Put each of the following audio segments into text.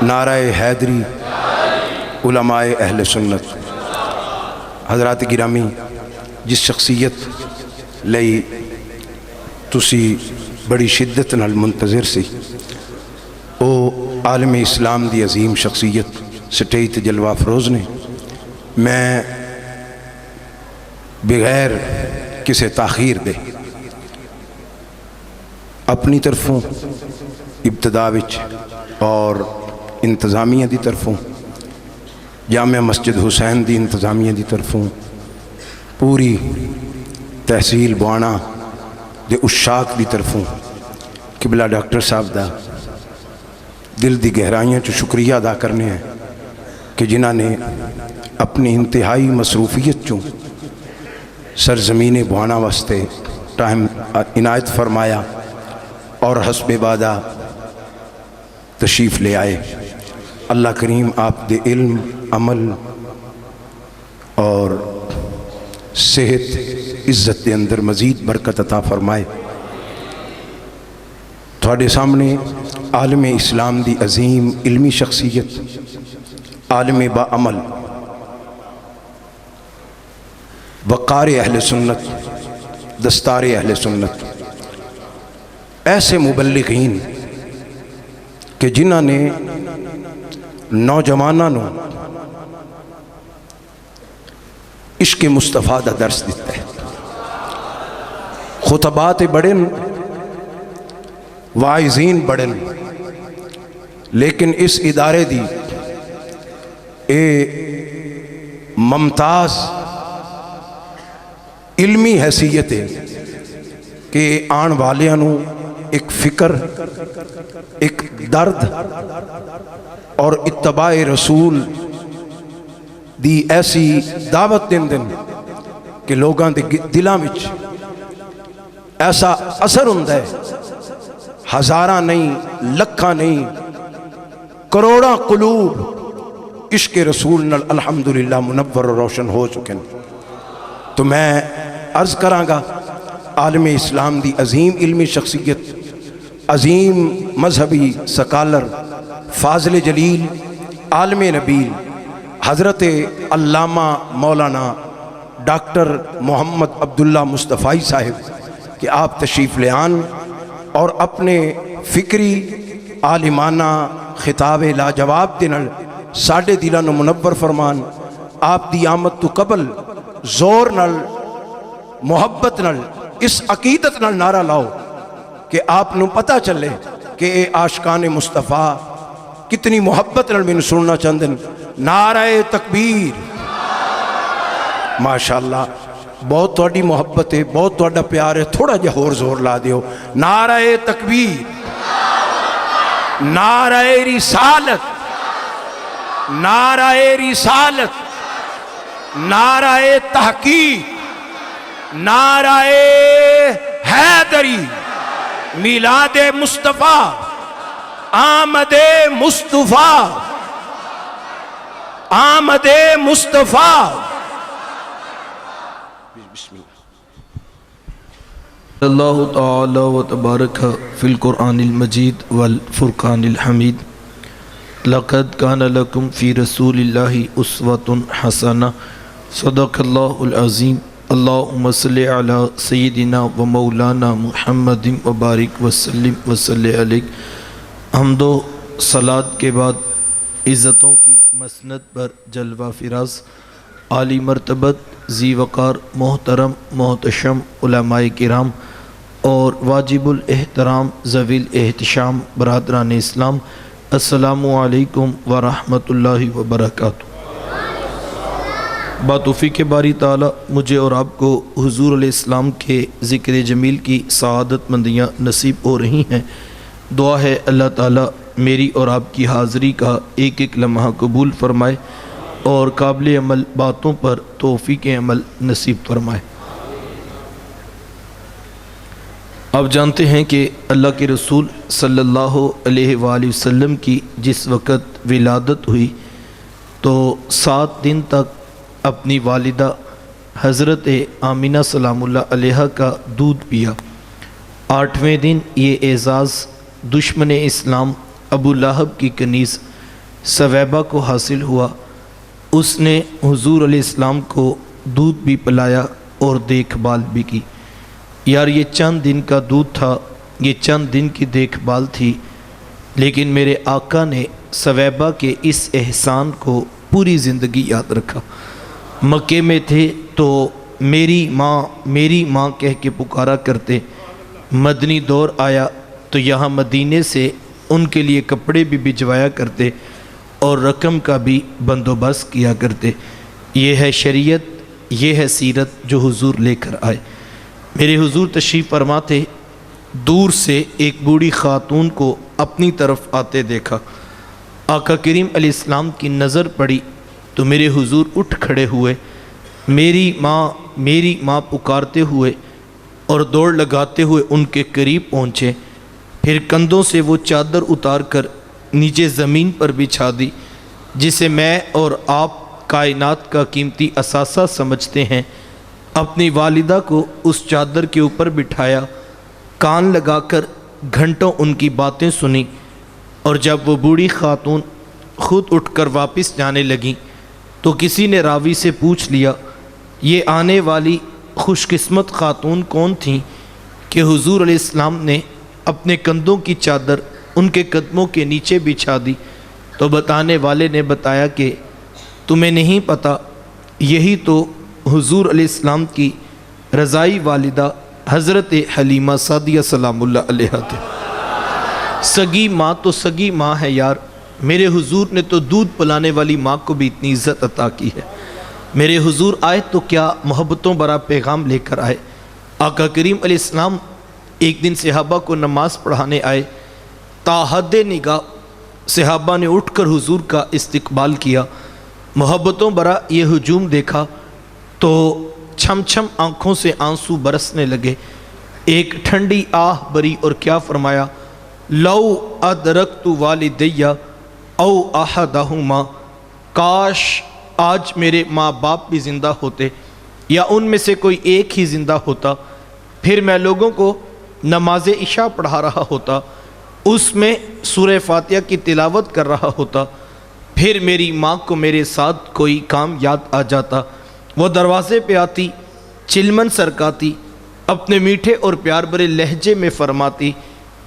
نعرہ حیدری، علماء اہل سنت۔ حضرات گرامی، جس شخصیت لئی تسی بڑی شدت نال منتظر سی، او عالم اسلام دی عظیم شخصیت سٹیج تے جلوہ افروز نے۔ میں بغیر کسی تاخیر دے اپنی طرفوں ابتدا وچ اور انتظامیہ دی طرفوں، جامعہ مسجد حسین دی انتظامیہ دی طرفوں، پوری تحصیل بوانا دے اشاق دی طرفوں قبلہ ڈاکٹر صاحب دا دل دی گہرائیاں چو شکریہ ادا کرنے ہیں کہ جنہاں نے اپنی انتہائی مصروفیت چوں سرزمین بوانا واسطے ٹائم عنایت فرمایا اور حسب وعدہ تشریف لے آئے۔ اللہ کریم آپ دے علم، عمل اور صحت عزت دے اندر مزید برکت عطا فرمائے۔ تھوڑے سامنے عالم اسلام دی عظیم علمی شخصیت، عالم با عمل، وقار اہل سنت، دستار اہل سنت، ایسے مبلغین کہ جنہاں نے نوجوانوں عشق مصطفیٰ دا درس دیتا ہے۔ خطبات بڑن، واعظین بڑن، لیکن اس ادارے دی اے ممتاز علمی حیثیت ہے کہ آن والیاں ایک فکر، ایک درد اور اتباع رسول دی ایسی دعوت دن کہ لوگاں دے دلاں وچ ایسا اثر ہوندہ ہے، ہزاراں نہیں، لکھاں نہیں، کروڑاں قلوب عشق رسول نال الحمدللہ منور و روشن ہو چکے ہیں۔ تو میں عرض کراں گا، عالم اسلام دی عظیم علمی شخصیت، عظیم مذہبی سکالر، فاضل جلیل، عالم نبیل، حضرت علامہ مولانا ڈاکٹر محمد عبداللہ مصطفی صاحب کہ آپ تشریف لے آن اور اپنے فکری عالمانہ خطاب لاجواب دے نال ساڈے دلاں نوں منور فرمان۔ آپ دی آمد تو قبل زور نال، محبت نال، اس عقیدت نال نعرہ لاؤ کہ آپ نوں پتہ چلے کہ اے عاشقان مصطفیٰ کتنی محبت نال میں سننا چاہندے ہیں۔ نعرہ تکبیر! ماشاءاللہ، بہت تھوڑی محبت ہے، بہت تھوڑا پیار ہے، تھوڑا جا اور زور لا دیو۔ نعرہ تکبیر! نعرہ رسالت! نعرہ رسالت! نعرہ تحقیق! نعرہ حیدری! میلاد مصطفیٰ! آمد مصطفیٰ! آمد مصطفیٰ! بسم اللہ تعالی و تبارک فی القرآن المجید والفرقان الحمید۔ لقد کان لکم فی رسول اللہ اسوۃ حسنہ۔ صدق اللہ العظیم۔ اللہم صلی علی سیدنا و مولانا محمد و بارک وسلم وصلی علیہ۔ حمد و صلاۃ کے بعد عزتوں کی مسند پر جلوہ فراز، عالی مرتبت، ذی وقار، محترم، محتشم علماء کرام اور واجب الاحترام ذوی الاحتشام برادران اسلام، السلام علیکم ورحمۃ اللہ وبرکاتہ۔ باتوفیق باری تعالی مجھے اور آپ کو حضور علیہ السلام کے ذکر جمیل کی سعادت مندیاں نصیب ہو رہی ہیں۔ دعا ہے اللہ تعالی میری اور آپ کی حاضری کا ایک ایک لمحہ قبول فرمائے اور قابل عمل باتوں پر توفیق عمل نصیب فرمائے۔ آپ جانتے ہیں کہ اللہ کے رسول صلی اللہ علیہ وآلہ وسلم کی جس وقت ولادت ہوئی تو 7 دن تک اپنی والدہ حضرت آمینہ سلام اللہ علیہ کا دودھ پیا۔ 8ویں دن یہ اعزاز دشمن اسلام ابو لہب کی کنیز سویبہ کو حاصل ہوا، اس نے حضور علیہ السلام کو دودھ بھی پلایا اور دیکھ بھال بھی کی۔ یار یہ چند دن کا دودھ تھا، یہ چند دن کی دیکھ بھال تھی، لیکن میرے آقا نے سویبہ کے اس احسان کو پوری زندگی یاد رکھا۔ مکے میں تھے تو میری ماں کہہ کے پکارا کرتے، مدنی دور آیا تو یہاں مدینے سے ان کے لیے کپڑے بھی بھجوایا کرتے اور رقم کا بھی بندوبست کیا کرتے۔ یہ ہے شریعت، یہ ہے سیرت جو حضور لے کر آئے۔ میرے حضور تشریف فرما تھے، دور سے ایک بوڑھی خاتون کو اپنی طرف آتے دیکھا۔ آقا کریم علیہ السلام کی نظر پڑی تو میرے حضور اٹھ کھڑے ہوئے، میری ماں پکارتے ہوئے اور دوڑ لگاتے ہوئے ان کے قریب پہنچے، پھر کندھوں سے وہ چادر اتار کر نیچے زمین پر بچھا دی، جسے میں اور آپ کائنات کا قیمتی اثاثہ سمجھتے ہیں۔ اپنی والدہ کو اس چادر کے اوپر بٹھایا، کان لگا کر گھنٹوں ان کی باتیں سنی، اور جب وہ بوڑھی خاتون خود اٹھ کر واپس جانے لگیں تو کسی نے راوی سے پوچھ لیا، یہ آنے والی خوش قسمت خاتون کون تھیں کہ حضور علیہ السلام نے اپنے کندھوں کی چادر ان کے قدموں کے نیچے بچھا دی؟ تو بتانے والے نے بتایا کہ تمہیں نہیں پتہ، یہی تو حضور علیہ السلام کی رضائی والدہ حضرت حلیمہ سعدیہ سلام اللہ علیہا تھے۔ سگی ماں تو سگی ماں ہے یار، میرے حضور نے تو دودھ پلانے والی ماں کو بھی اتنی عزت عطا کی ہے۔ میرے حضور آئے تو کیا محبتوں بھرا پیغام لے کر آئے۔ آقا کریم علیہ السلام ایک دن صحابہ کو نماز پڑھانے آئے، تا حد نگاہ صحابہ نے اٹھ کر حضور کا استقبال کیا، محبتوں بھرا یہ ہجوم دیکھا تو چھم چھم آنکھوں سے آنسو برسنے لگے۔ ایک ٹھنڈی آہ بری اور کیا فرمایا، لو ادرکت والدیہ او احدہما، کاش آج میرے ماں باپ بھی زندہ ہوتے یا ان میں سے کوئی ایک ہی زندہ ہوتا، پھر میں لوگوں کو نماز عشاء پڑھا رہا ہوتا، اس میں سورہ فاتحہ کی تلاوت کر رہا ہوتا، پھر میری ماں کو میرے ساتھ کوئی کام یاد آ جاتا، وہ دروازے پہ آتی، چلمن سرکاتی، اپنے میٹھے اور پیار بھرے لہجے میں فرماتی،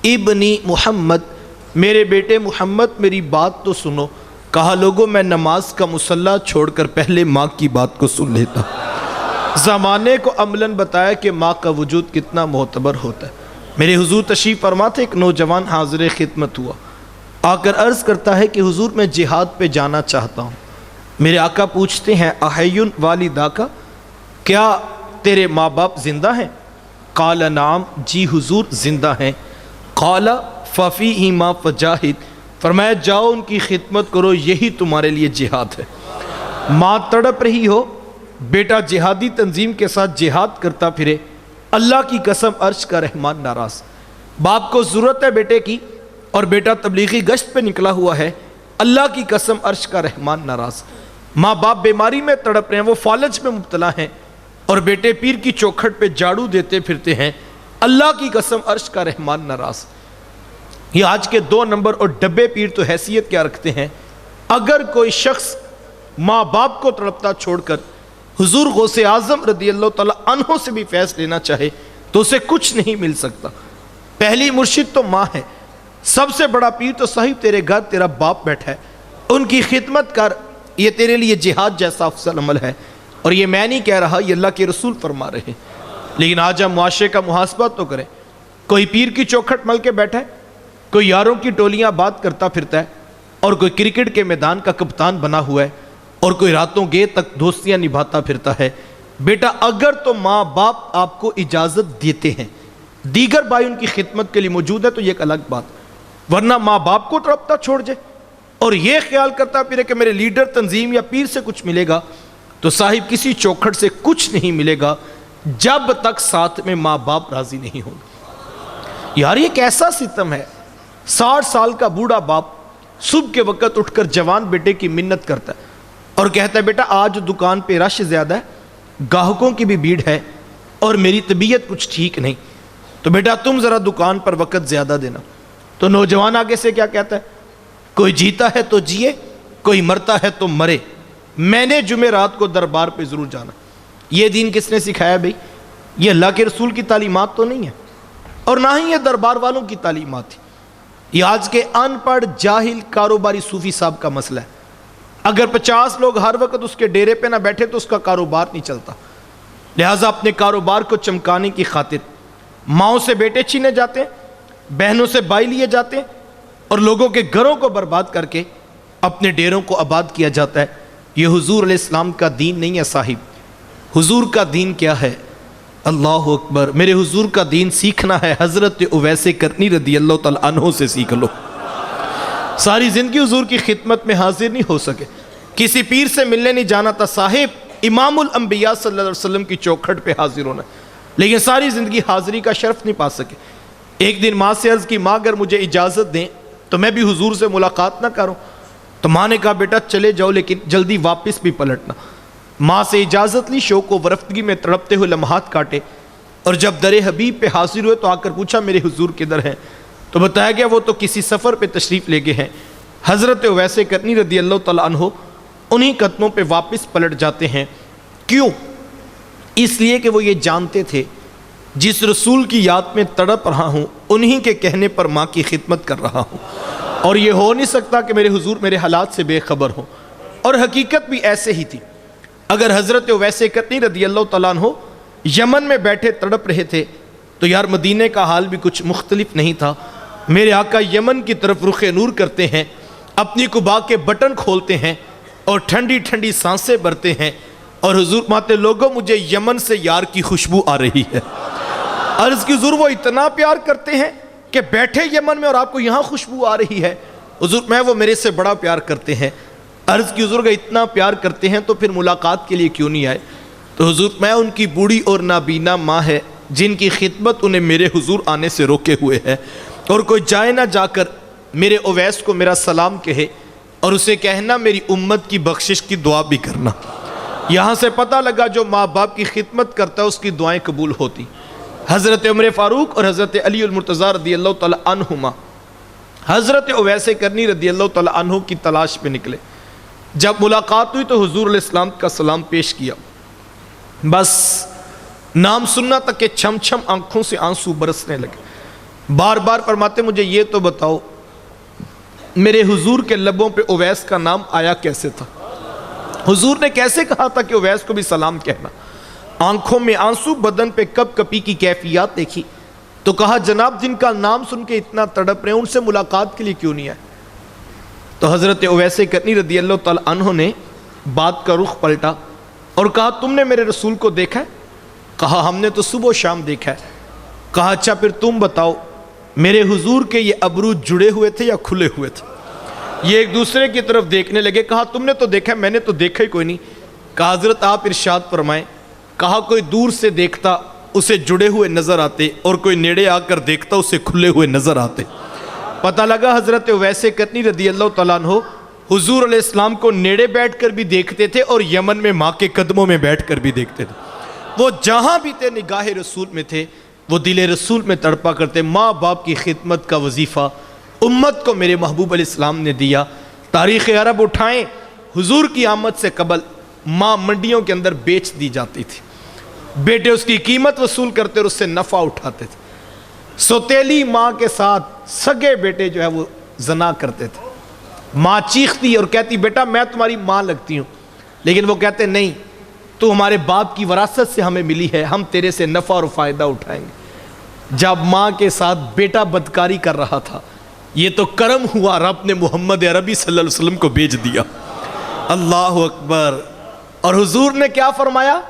ابنی محمد، میرے بیٹے محمد میری بات تو سنو۔ کہا لوگوں میں نماز کا مصلی چھوڑ کر پہلے ماں کی بات کو سن لیتا۔ زمانے کو عملاً بتایا کہ ماں کا وجود کتنا معتبر ہوتا ہے۔ میرے حضور تشریف فرما تھے، ایک نوجوان حاضر خدمت ہوا، آ کر عرض کرتا ہے کہ حضور میں جہاد پہ جانا چاہتا ہوں۔ میرے آقا پوچھتے ہیں، احیٌ والداکا، کیا تیرے ماں باپ زندہ ہیں؟ قال نعم، جی حضور زندہ ہیں۔ قال ففیہما فجاہد، فرمایا جاؤ ان کی خدمت کرو، یہی تمہارے لیے جہاد ہے۔ ماں تڑپ رہی ہو، بیٹا جہادی تنظیم کے ساتھ جہاد کرتا پھرے، اللہ کی قسم عرش کا رحمان ناراض۔ باپ کو ضرورت ہے بیٹے کی اور بیٹا تبلیغی گشت پہ نکلا ہوا ہے، اللہ کی قسم عرش کا رحمان ناراض۔ ماں باپ بیماری میں تڑپ رہے ہیں، وہ فالج میں مبتلا ہیں، اور بیٹے پیر کی چوکھٹ پہ جھاڑو دیتے پھرتے ہیں، اللہ کی قسم عرش کا رحمان ناراض۔ یہ آج کے 2 نمبر اور ڈبے پیر تو حیثیت کیا رکھتے ہیں؟ اگر کوئی شخص ماں باپ کو تڑپتا چھوڑ کر حضور غوث اعظم رضی اللہ تعالیٰ عنہ سے بھی فیض لینا چاہے تو اسے کچھ نہیں مل سکتا۔ پہلی مرشد تو ماں ہے، سب سے بڑا پیر تو صاحب تیرے گھر تیرا باپ بیٹھا ہے، ان کی خدمت کر، یہ تیرے لیے جہاد جیسا افضل عمل ہے۔ اور یہ میں نہیں کہہ رہا، یہ اللہ کے رسول فرما رہے ہیں۔ لیکن آج ہم معاشرے کا محاسبہ تو کریں، کوئی پیر کی چوکھٹ مل کے بیٹھا ہے، کوئی یاروں کی ٹولیاں بات کرتا پھرتا ہے، اور کوئی کرکٹ کے میدان کا کپتان بنا ہوا ہے، اور کوئی راتوں گے تک دوستیاں نبھاتا پھرتا ہے۔ بیٹا اگر تو ماں باپ آپ کو اجازت دیتے ہیں، دیگر بھائی ان کی خدمت کے لیے موجود ہے تو یہ ایک الگ بات، ورنہ ماں باپ کو تڑپتا چھوڑ جائے اور یہ خیال کرتا پھرے کہ میرے لیڈر تنظیم یا پیر سے کچھ ملے گا، تو صاحب کسی چوکھٹ سے کچھ نہیں ملے گا جب تک ساتھ میں ماں باپ راضی نہیں ہوں گے۔ یار یہ کیسا ستم ہے، 60 سال کا بوڑھا باپ صبح کے وقت اٹھ کر جوان بیٹے کی منت کرتا ہے اور کہتا ہے بیٹا آج دکان پہ رش زیادہ ہے، گاہکوں کی بھی بھیڑ ہے اور میری طبیعت کچھ ٹھیک نہیں، تو بیٹا تم ذرا دکان پر وقت زیادہ دینا۔ تو نوجوان آگے سے کیا کہتا ہے، کوئی جیتا ہے تو جیے کوئی مرتا ہے تو مرے، میں نے جمعرات کو دربار پہ ضرور جانا۔ یہ دین کس نے سکھایا بھئی؟ یہ اللہ کے رسول کی تعلیمات تو نہیں ہے، اور نہ ہی یہ دربار والوں کی تعلیمات تھی۔ یہ آج کے ان پڑھ جاہل کاروباری صوفی صاحب کا مسئلہ ہے۔ اگر 50 لوگ ہر وقت اس کے ڈیرے پہ نہ بیٹھے تو اس کا کاروبار نہیں چلتا۔ لہٰذا اپنے کاروبار کو چمکانے کی خاطر ماؤں سے بیٹے چھینے جاتے ہیں، بہنوں سے بھائی لیے جاتے ہیں، اور لوگوں کے گھروں کو برباد کر کے اپنے ڈیروں کو آباد کیا جاتا ہے۔ یہ حضور علیہ السلام کا دین نہیں ہے صاحب۔ حضور کا دین کیا ہے؟ اللہ اکبر، میرے حضور کا دین سیکھنا ہے حضرت اویس کرنی رضی اللہ تعالیٰ عنہ سے سیکھ لو۔ ساری زندگی حضور کی خدمت میں حاضر نہیں ہو سکے، کسی پیر سے ملنے نہیں جانا تھا صاحب، امام الانبیاء صلی اللہ علیہ وسلم کی چوکھٹ پہ حاضر ہونا، لیکن ساری زندگی حاضری کا شرف نہیں پا سکے۔ ایک دن ماں سے عرض کی، ماں اگر مجھے اجازت دیں تو میں بھی حضور سے ملاقات نہ کروں؟ تو ماں نے کہا بیٹا چلے جاؤ لیکن جلدی واپس بھی پلٹنا۔ ماں سے اجازت لی، شوق و ورفتگی میں تڑپتے ہوئے لمحات کاٹے، اور جب در حبیب پہ حاضر ہوئے تو آ کر پوچھا میرے حضور کدھر ہیں؟ تو بتایا گیا وہ تو کسی سفر پہ تشریف لے گئے ہیں۔ حضرت اویس کرنی رضی اللہ تعالیٰ عنہ انہی قدموں پہ واپس پلٹ جاتے ہیں۔ کیوں؟ اس لیے کہ وہ یہ جانتے تھے جس رسول کی یاد میں تڑپ رہا ہوں انہی کے کہنے پر ماں کی خدمت کر رہا ہوں، اور یہ ہو نہیں سکتا کہ میرے حضور میرے حالات سے بے خبر ہوں۔ اور حقیقت بھی ایسے ہی تھی۔ اگر حضرت اویس کرنی رضی اللہ تعالیٰ عنہ یمن میں بیٹھے تڑپ رہے تھے تو یار مدینے کا حال بھی کچھ مختلف نہیں تھا۔ میرے آقا یمن کی طرف رخ نور کرتے ہیں، اپنی قبا کے بٹن کھولتے ہیں اور ٹھنڈی ٹھنڈی سانسیں بھرتے ہیں، اور حضور ماتے لوگوں مجھے یمن سے یار کی خوشبو آ رہی ہے۔ عرض کی حضور وہ اتنا پیار کرتے ہیں کہ بیٹھے یمن میں اور آپ کو یہاں خوشبو آ رہی ہے؟ حضور میں وہ میرے سے بڑا پیار کرتے ہیں۔ عرض کی حضور کا اتنا پیار کرتے ہیں تو پھر ملاقات کے لیے کیوں نہیں آئے؟ تو حضور میں ان کی بوڑھی اور نابینا ماں ہے جن کی خدمت انہیں میرے حضور آنے سے روکے ہوئے ہے، اور کوئی جائے نہ جا کر میرے اویس کو میرا سلام کہے اور اسے کہنا میری امت کی بخشش کی دعا بھی کرنا۔ یہاں سے پتہ لگا جو ماں باپ کی خدمت کرتا ہے اس کی دعائیں قبول ہوتی۔ حضرت عمر فاروق اور حضرت علی المرتضیٰ رضی اللہ تعالیٰ عنہما حضرت اویس کرنی رضی اللہ تعالیٰ عنہ کی تلاش پہ نکلے۔ جب ملاقات ہوئی تو حضور علیہ السلام کا سلام پیش کیا، بس نام سننا تک کہ چھم چھم آنکھوں سے آنسو برسنے لگے۔ بار بار فرماتے مجھے یہ تو بتاؤ میرے حضور کے لبوں پہ اویس کا نام آیا کیسے تھا؟ حضور نے کیسے کہا تھا کہ اویس کو بھی سلام کہنا؟ آنکھوں میں آنسو، بدن پہ کپ کپی کی کیفیات دیکھی تو کہا جناب جن کا نام سن کے اتنا تڑپ رہے ہیں ان سے ملاقات کے لیے کیوں نہیں آئے؟ تو حضرت اویس کرنی رضی اللہ تعالیٰ عنہ نے بات کا رخ پلٹا اور کہا تم نے میرے رسول کو دیکھا ہے؟ کہا ہم نے تو صبح و شام دیکھا ہے۔ کہا اچھا پھر تم بتاؤ میرے حضور کے یہ ابرو جڑے ہوئے تھے یا کھلے ہوئے تھے؟ یہ ایک دوسرے کی طرف دیکھنے لگے۔ کہا تم نے تو دیکھا ہے، میں نے تو دیکھا ہی کوئی نہیں۔ کہا حضرت آپ ارشاد فرمائیں۔ کہا کوئی دور سے دیکھتا اسے جڑے ہوئے نظر آتے اور کوئی نیڑے آ کر دیکھتا اسے کھلے ہوئے نظر آتے۔ پتہ لگا حضرت اویس کرنی رضی اللہ تعالیٰ عنہ حضور علیہ السلام کو نیڑے بیٹھ کر بھی دیکھتے تھے اور یمن میں ماں کے قدموں میں بیٹھ کر بھی دیکھتے تھے۔ وہ جہاں بھی تھے نگاہ رسول میں تھے، وہ دل رسول میں تڑپا کرتے۔ ماں باپ کی خدمت کا وظیفہ امت کو میرے محبوب علیہ السلام نے دیا۔ تاریخ عرب اٹھائیں، حضور کی آمد سے قبل ماں منڈیوں کے اندر بیچ دی جاتی تھی، بیٹے اس کی قیمت وصول کرتے اور اس سے نفع اٹھاتے تھے۔ سوتیلی ماں کے ساتھ سگے بیٹے جو ہے وہ زنا کرتے تھے۔ ماں چیختی اور کہتی بیٹا میں تمہاری ماں لگتی ہوں، لیکن وہ کہتے نہیں تو ہمارے باپ کی وراثت سے ہمیں ملی ہے، ہم تیرے سے نفع اور فائدہ اٹھائیں گے۔ جب ماں کے ساتھ بیٹا بدکاری کر رہا تھا یہ تو کرم ہوا رب نے محمد عربی صلی اللہ علیہ وسلم کو بھیج دیا۔ اللہ اکبر۔ اور حضور نے کیا فرمایا؟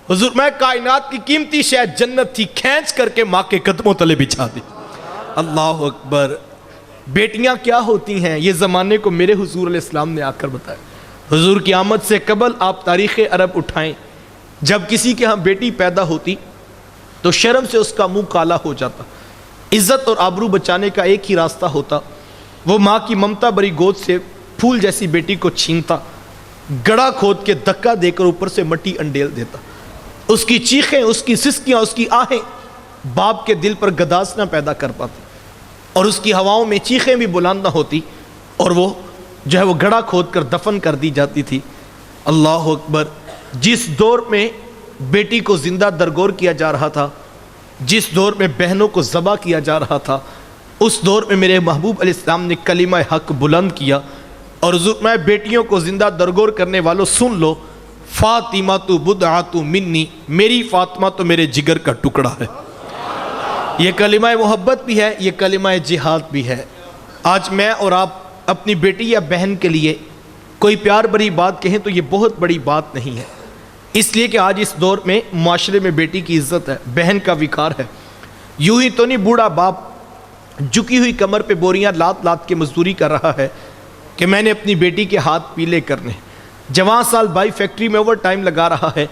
حضور میں کائنات کی قیمتی شے جنت تھی کھینچ کر کے ماں کے قدموں تلے بچھا دی۔ اللہ اکبر۔ بیٹیاں کیا ہوتی ہیں یہ زمانے کو میرے حضور علیہ السلام نے آ کر بتایا۔ حضور کی آمد سے قبل آپ تاریخ عرب اٹھائیں، جب کسی کے ہاں بیٹی پیدا ہوتی تو شرم سے اس کا منہ کالا ہو جاتا۔ عزت اور آبرو بچانے کا ایک ہی راستہ ہوتا، وہ ماں کی ممتا بری گود سے پھول جیسی بیٹی کو چھینتا، گڑا کھود کے دھکا دے کر اوپر سے مٹی انڈیل دیتا۔ اس کی چیخیں، اس کی سسکیاں، اس کی آہیں باپ کے دل پر گداز نہ پیدا کر پاتی، اور اس کی ہواؤں میں چیخیں بھی بلند نہ ہوتی، اور وہ جو ہے وہ گڑھا کھود کر دفن کر دی جاتی تھی۔ اللہ اکبر۔ جس دور میں بیٹی کو زندہ درگور کیا جا رہا تھا، جس دور میں بہنوں کو ذبح کیا جا رہا تھا، اس دور میں میرے محبوب علیہ السلام نے کلمہ حق بلند کیا اور حضور میں بیٹیوں کو زندہ درگور کرنے والوں سن لو، فاطمہ تو بدعۃ منی، میری فاطمہ تو میرے جگر کا ٹکڑا ہے۔ یہ کلمہ محبت بھی ہے، یہ کلمہ جہاد بھی ہے۔ آج میں اور آپ اپنی بیٹی یا بہن کے لیے کوئی پیار بری بات کہیں تو یہ بہت بڑی بات نہیں ہے، اس لیے کہ آج اس دور میں معاشرے میں بیٹی کی عزت ہے، بہن کا وقار ہے۔ یوں ہی تو نہیں بوڑھا باپ جھکی ہوئی کمر پہ بوریاں لات لات کے مزدوری کر رہا ہے کہ میں نے اپنی بیٹی کے ہاتھ پیلے کرنے۔ جوان سال بھائی فیکٹری میں اوور ٹائم لگا رہا ہے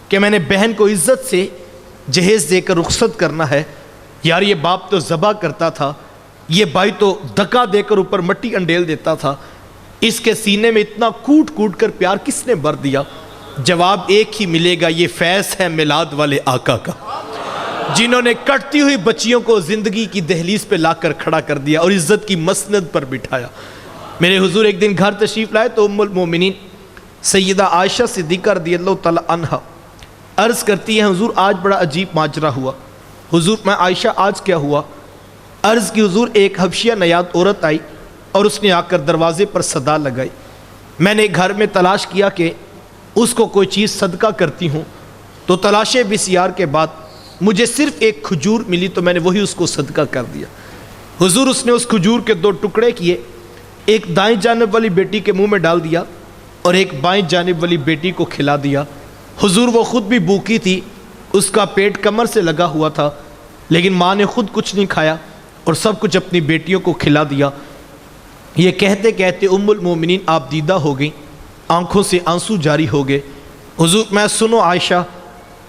کہ میں نے بہن کو عزت سے جہیز دے کر رخصت کرنا ہے۔ یار یہ باپ تو ذبح کرتا تھا، یہ بھائی تو دھکا دے کر اوپر مٹی انڈیل دیتا تھا، اس کے سینے میں اتنا کوٹ کوٹ کر پیار کس نے بھر دیا؟ جواب ایک ہی ملے گا، یہ فیض ہے میلاد والے آقا کا، جنہوں نے کٹتی ہوئی بچیوں کو زندگی کی دہلیز پہ لا کر کھڑا کر دیا اور عزت کی مسند پر بٹھایا۔ میرے حضور ایک دن گھر تشریف لائے تو ام المومنین سیدہ عائشہ صدیقہ رضی اللہ تعالی عنہا عرض کرتی ہیں حضور آج بڑا عجیب ماجرا ہوا۔ حضور میں عائشہ آج کیا ہوا؟ عرض کی حضور ایک حبشیہ نیاد عورت آئی اور اس نے آ کر دروازے پر صدا لگائی۔ میں نے گھر میں تلاش کیا کہ اس کو کوئی چیز صدقہ کرتی ہوں، تو تلاش بسیار کے بعد مجھے صرف ایک کھجور ملی تو میں نے وہی اس کو صدقہ کر دیا۔ حضور اس نے اس کھجور کے 2 ٹکڑے کیے، ایک دائیں جانب والی بیٹی کے منہ میں ڈال دیا اور ایک بائیں جانب والی بیٹی کو کھلا دیا۔ حضور وہ خود بھی بھوکی تھی، اس کا پیٹ کمر سے لگا ہوا تھا، لیکن ماں نے خود کچھ نہیں کھایا اور سب کچھ اپنی بیٹیوں کو کھلا دیا۔ یہ کہتے کہتے ام المومنین آپ دیدہ ہو گئیں، آنکھوں سے آنسو جاری ہو گئے۔ حضور میں سنو عائشہ،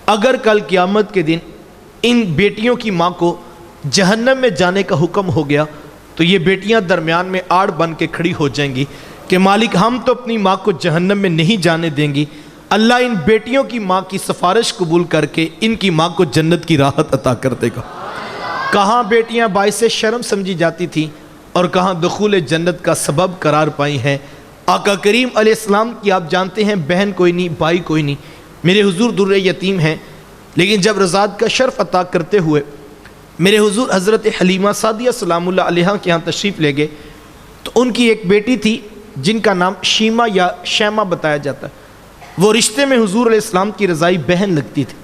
اگر کل قیامت کے دن ان بیٹیوں کی ماں کو جہنم میں جانے کا حکم ہو گیا تو یہ بیٹیاں درمیان میں آڑ بن کے کھڑی ہو جائیں گی کہ مالک ہم تو اپنی ماں کو جہنم میں نہیں جانے دیں گی، اللہ ان بیٹیوں کی ماں کی سفارش قبول کر کے ان کی ماں کو جنت کی راحت عطا کر دے گا۔ کہاں بیٹیاں باعث شرم سمجھی جاتی تھیں اور کہاں دخول جنت کا سبب قرار پائی ہیں۔ آقا کریم علیہ السلام کی آپ جانتے ہیں بہن کوئی نہیں، بھائی کوئی نہیں، میرے حضور در یتیم ہیں، لیکن جب رضاعت کا شرف عطا کرتے ہوئے میرے حضور حضرت حلیمہ سعدیہ سلام اللہ علیہا کے ہاں تشریف لے گئے تو ان کی ایک بیٹی تھی جن کا نام شیمہ یا شیمہ بتایا جاتا ہے۔ وہ رشتے میں حضور علیہ السلام کی رضائی بہن لگتی تھی۔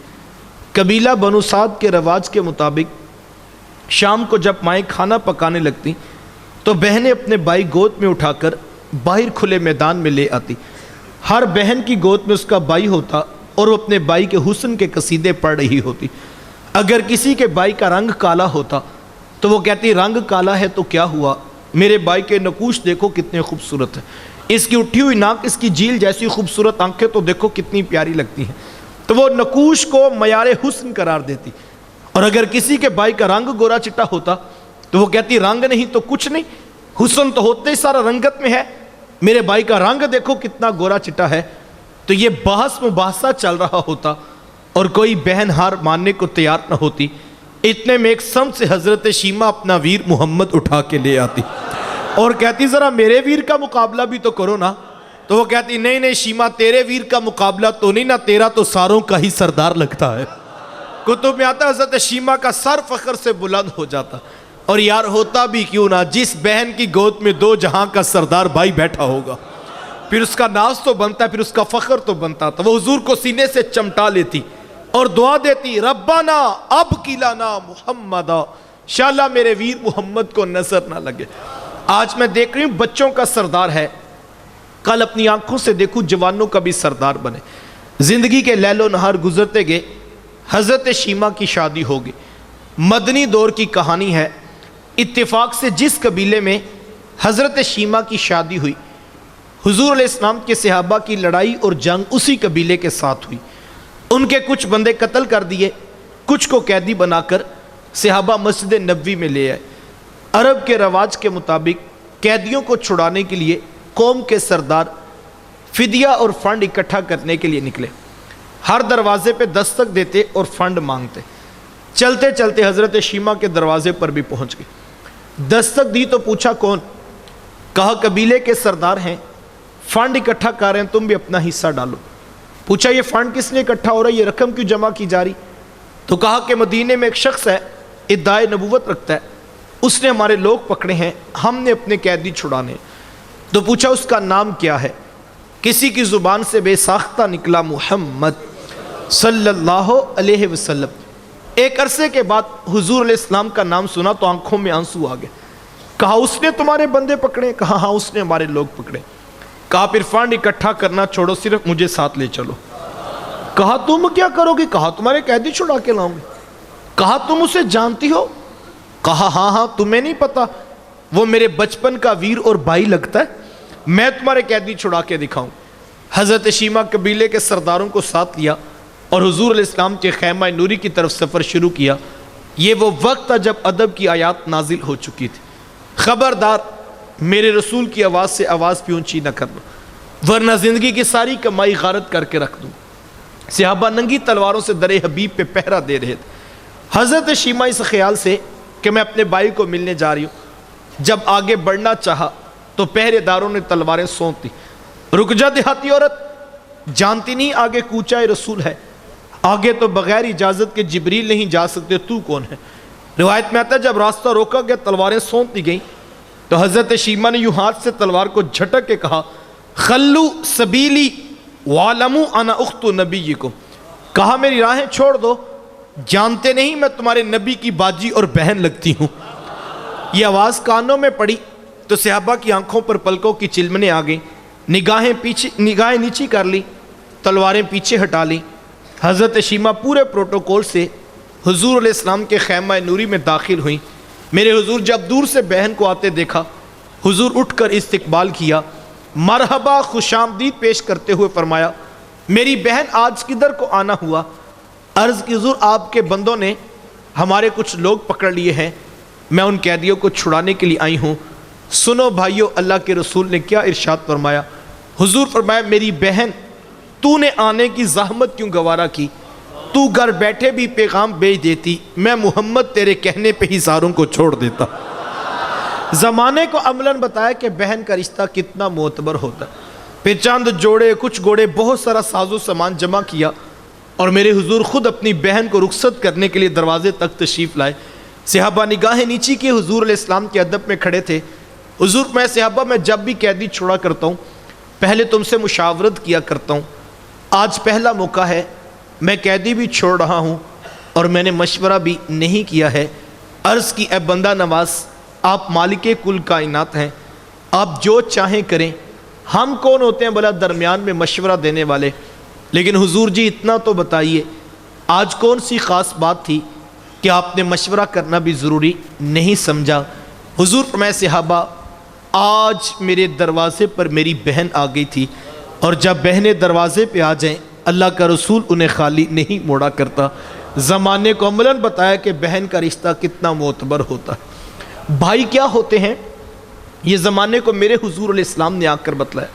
قبیلہ بنو سعد کے رواج کے مطابق شام کو جب مائیں کھانا پکانے لگتی تو بہنیں اپنے بھائی گود میں اٹھا کر باہر کھلے میدان میں لے آتی۔ ہر بہن کی گود میں اس کا بھائی ہوتا اور وہ اپنے بھائی کے حسن کے قصیدے پڑھ رہی ہوتی۔ اگر کسی کے بھائی کا رنگ کالا ہوتا تو وہ کہتی رنگ کالا ہے تو کیا ہوا، میرے بھائی کے نقوش دیکھو کتنے خوبصورت ہیں، اس کی اٹھی ہوئی ناک، اس کی جھیل جیسی خوبصورت آنکھیں تو دیکھو کتنی پیاری لگتی ہیں، تو وہ نقوش کو معیار حسن قرار دیتی۔ اور اگر کسی کے بھائی کا رنگ گورا چٹا ہوتا تو وہ کہتی رنگ نہیں تو کچھ نہیں، حسن تو ہوتے ہی سارا رنگت میں ہے، میرے بھائی کا رنگ دیکھو کتنا گورا چٹا ہے۔ تو یہ بحث مباحثہ چل رہا ہوتا اور کوئی بہن ہار ماننے کو تیار نہ ہوتی۔ اتنے میں ایک سمت سے حضرت شیمہ اپنا ویر محمد اٹھا کے لے آتی اور کہتی ذرا میرے ویر کا مقابلہ بھی تو کرو نا۔ تو وہ کہتی نہیں نہیں شیمہ تیرے ویر کا مقابلہ تو نہیں، نہ تیرا تو ساروں کا ہی سردار لگتا ہے۔ کتب میں آتا حضرت شیمہ کا سر فخر سے بلند ہو جاتا، اور یار ہوتا بھی کیوں نہ، جس بہن کی گود میں 2 جہاں کا سردار بھائی بیٹھا ہوگا، پھر اس کا ناز تو بنتا ہے، پھر اس کا فخر تو بنتا۔ تو وہ حضور کو سینے سے چمٹا لیتی اور دعا دیتی ربنا اب کلانا محمدہ، انشاءاللہ میرے ویر محمد کو نظر نہ لگے۔ آج میں دیکھ رہی ہوں بچوں کا سردار ہے، کل اپنی آنکھوں سے دیکھوں جوانوں کا بھی سردار بنے۔ زندگی کے لیل و نہار گزرتے گئے، حضرت شیمہ کی شادی ہوگی۔ مدنی دور کی کہانی ہے، اتفاق سے جس قبیلے میں حضرت شیمہ کی شادی ہوئی، حضور علیہ السلام کے صحابہ کی لڑائی اور جنگ اسی قبیلے کے ساتھ ہوئی۔ ان کے کچھ بندے قتل کر دیے، کچھ کو قیدی بنا کر صحابہ مسجد نبوی میں لے آئے۔ عرب کے رواج کے مطابق قیدیوں کو چھڑانے کے لیے قوم کے سردار فدیہ اور فنڈ اکٹھا کرنے کے لیے نکلے، ہر دروازے پہ دستک دیتے اور فنڈ مانگتے۔ چلتے چلتے حضرت شیمہ کے دروازے پر بھی پہنچ گئے، دستک دی تو پوچھا کون؟ کہا قبیلے کے سردار ہیں، فنڈ اکٹھا کر رہے ہیں، تم بھی اپنا حصہ ڈالو۔ پوچھا یہ فنڈ کس لیے اکٹھا ہو رہا ہے، یہ رقم کیوں جمع کی جا رہی؟ تو کہا کہ مدینے میں ایک شخص ہے، ادعائے نبوت رکھتا ہے، اس نے ہمارے لوگ پکڑے ہیں، ہم نے اپنے قیدی چھڑانے۔ تو پوچھا اس کا نام کیا ہے؟ کسی کی زبان سے بے ساختہ نکلا محمد صلی اللہ علیہ وسلم۔ ایک عرصے کے بعد حضور علیہ السلام کا نام سنا تو آنکھوں میں آنسو آ گئے۔ کہا اس نے تمہارے بندے پکڑے؟ کہا ہاں اس نے ہمارے لوگ پکڑے۔ کہا پھر فنڈ اکٹھا کرنا چھوڑو، صرف مجھے ساتھ لے چلو۔ کہا تم کیا کرو گے؟ کہا تمہارے قیدی چھڑا کے لاؤں گے۔ کہا تم اسے جانتی ہو؟ کہا ہاں تمہیں نہیں پتا، وہ میرے بچپن کا ویر اور بھائی لگتا ہے، میں تمہارے قیدی چھڑا کے دکھاؤں۔ حضرت شیمہ قبیلے کے سرداروں کو ساتھ لیا اور حضور علیہ السلام کے خیمہ نوری کی طرف سفر شروع کیا۔ یہ وہ وقت تھا جب ادب کی آیات نازل ہو چکی تھی۔ خبردار میرے رسول کی آواز سے آواز بھی اونچی نہ کرنا، ورنہ زندگی کی ساری کمائی غارت کر کے رکھ دوں۔ صحابہ ننگی تلواروں سے در حبیب پہ پہرا دے رہے تھے۔ حضرت شیمہ اس خیال سے کہ میں اپنے بھائی کو ملنے جا رہی ہوں، جب آگے بڑھنا چاہا تو پہرے داروں نے تلواریں سونپ دی۔ رک جا دیہاتی عورت، جانتی نہیں آگے کوچہ رسول ہے، آگے تو بغیر اجازت کے جبریل نہیں جا سکتے، تو کون ہے؟ روایت میں آتا ہے جب راستہ روکا گیا تلواریں سونپ دی گئیں تو حضرت شیمہ نے یوں ہاتھ سے تلوار کو جھٹک کے کہا خلو سبیلی وعلموا انا اخت نبیکم، کہا میری راہیں چھوڑ دو، جانتے نہیں میں تمہارے نبی کی باجی اور بہن لگتی ہوں۔ یہ آواز کانوں میں پڑی تو صحابہ کی آنکھوں پر پلکوں کی چلمنے آ گئیں، نگاہیں نیچی کر لی، تلواریں پیچھے ہٹا لی۔ حضرت شیمہ پورے پروٹوکول سے حضور علیہ السلام کے خیمہ نوری میں داخل ہوئیں۔ میرے حضور جب دور سے بہن کو آتے دیکھا، حضور اٹھ کر استقبال کیا، مرحبا خوش آمدید پیش کرتے ہوئے فرمایا میری بہن آج کدھر کو آنا ہوا؟ عرض کی حضور آپ کے بندوں نے ہمارے کچھ لوگ پکڑ لیے ہیں، میں ان قیدیوں کو چھڑانے کے لیے آئی ہوں۔ سنو بھائیو، اللہ کے رسول نے کیا ارشاد فرمایا؟ حضور فرمایا میری بہن تو نے آنے کی زحمت کیوں گوارا کی؟ تو گھر بیٹھے بھی پیغام بھیج دیتی، میں محمد تیرے کہنے پہ ہی ساروں کو چھوڑ دیتا۔ زمانے کو عملاً بتایا کہ بہن کا رشتہ کتنا معتبر ہوتا ہے۔ پھر چند جوڑے، کچھ گھوڑے، بہت سارا ساز و سامان جمع کیا اور میرے حضور خود اپنی بہن کو رخصت کرنے کے لیے دروازے تک تشریف لائے۔ صحابہ نگاہیں نیچی کی حضور علیہ السلام کے ادب میں کھڑے تھے۔ حضور میں صحابہ میں جب بھی قیدی چھوڑا کرتا ہوں پہلے تم سے مشاورت کیا کرتا ہوں، آج پہلا موقع ہے، میں قیدی بھی چھوڑ رہا ہوں اور میں نے مشورہ بھی نہیں کیا ہے۔ عرض کی اے بندہ نواز، آپ مالک کل کائنات ہیں، آپ جو چاہیں کریں، ہم کون ہوتے ہیں بھلا درمیان میں مشورہ دینے والے؟ لیکن حضور جی اتنا تو بتائیے آج کون سی خاص بات تھی کہ آپ نے مشورہ کرنا بھی ضروری نہیں سمجھا؟ حضور فرمائے صحابہ آج میرے دروازے پر میری بہن آ گئی تھی، اور جب بہنیں دروازے پہ آ جائیں اللہ کا رسول انہیں خالی نہیں موڑا کرتا۔ زمانے کو عملاً بتایا کہ بہن کا رشتہ کتنا معتبر ہوتا ہے۔ بھائی کیا ہوتے ہیں یہ زمانے کو میرے حضور علیہ السلام نے آ کر بتلایا۔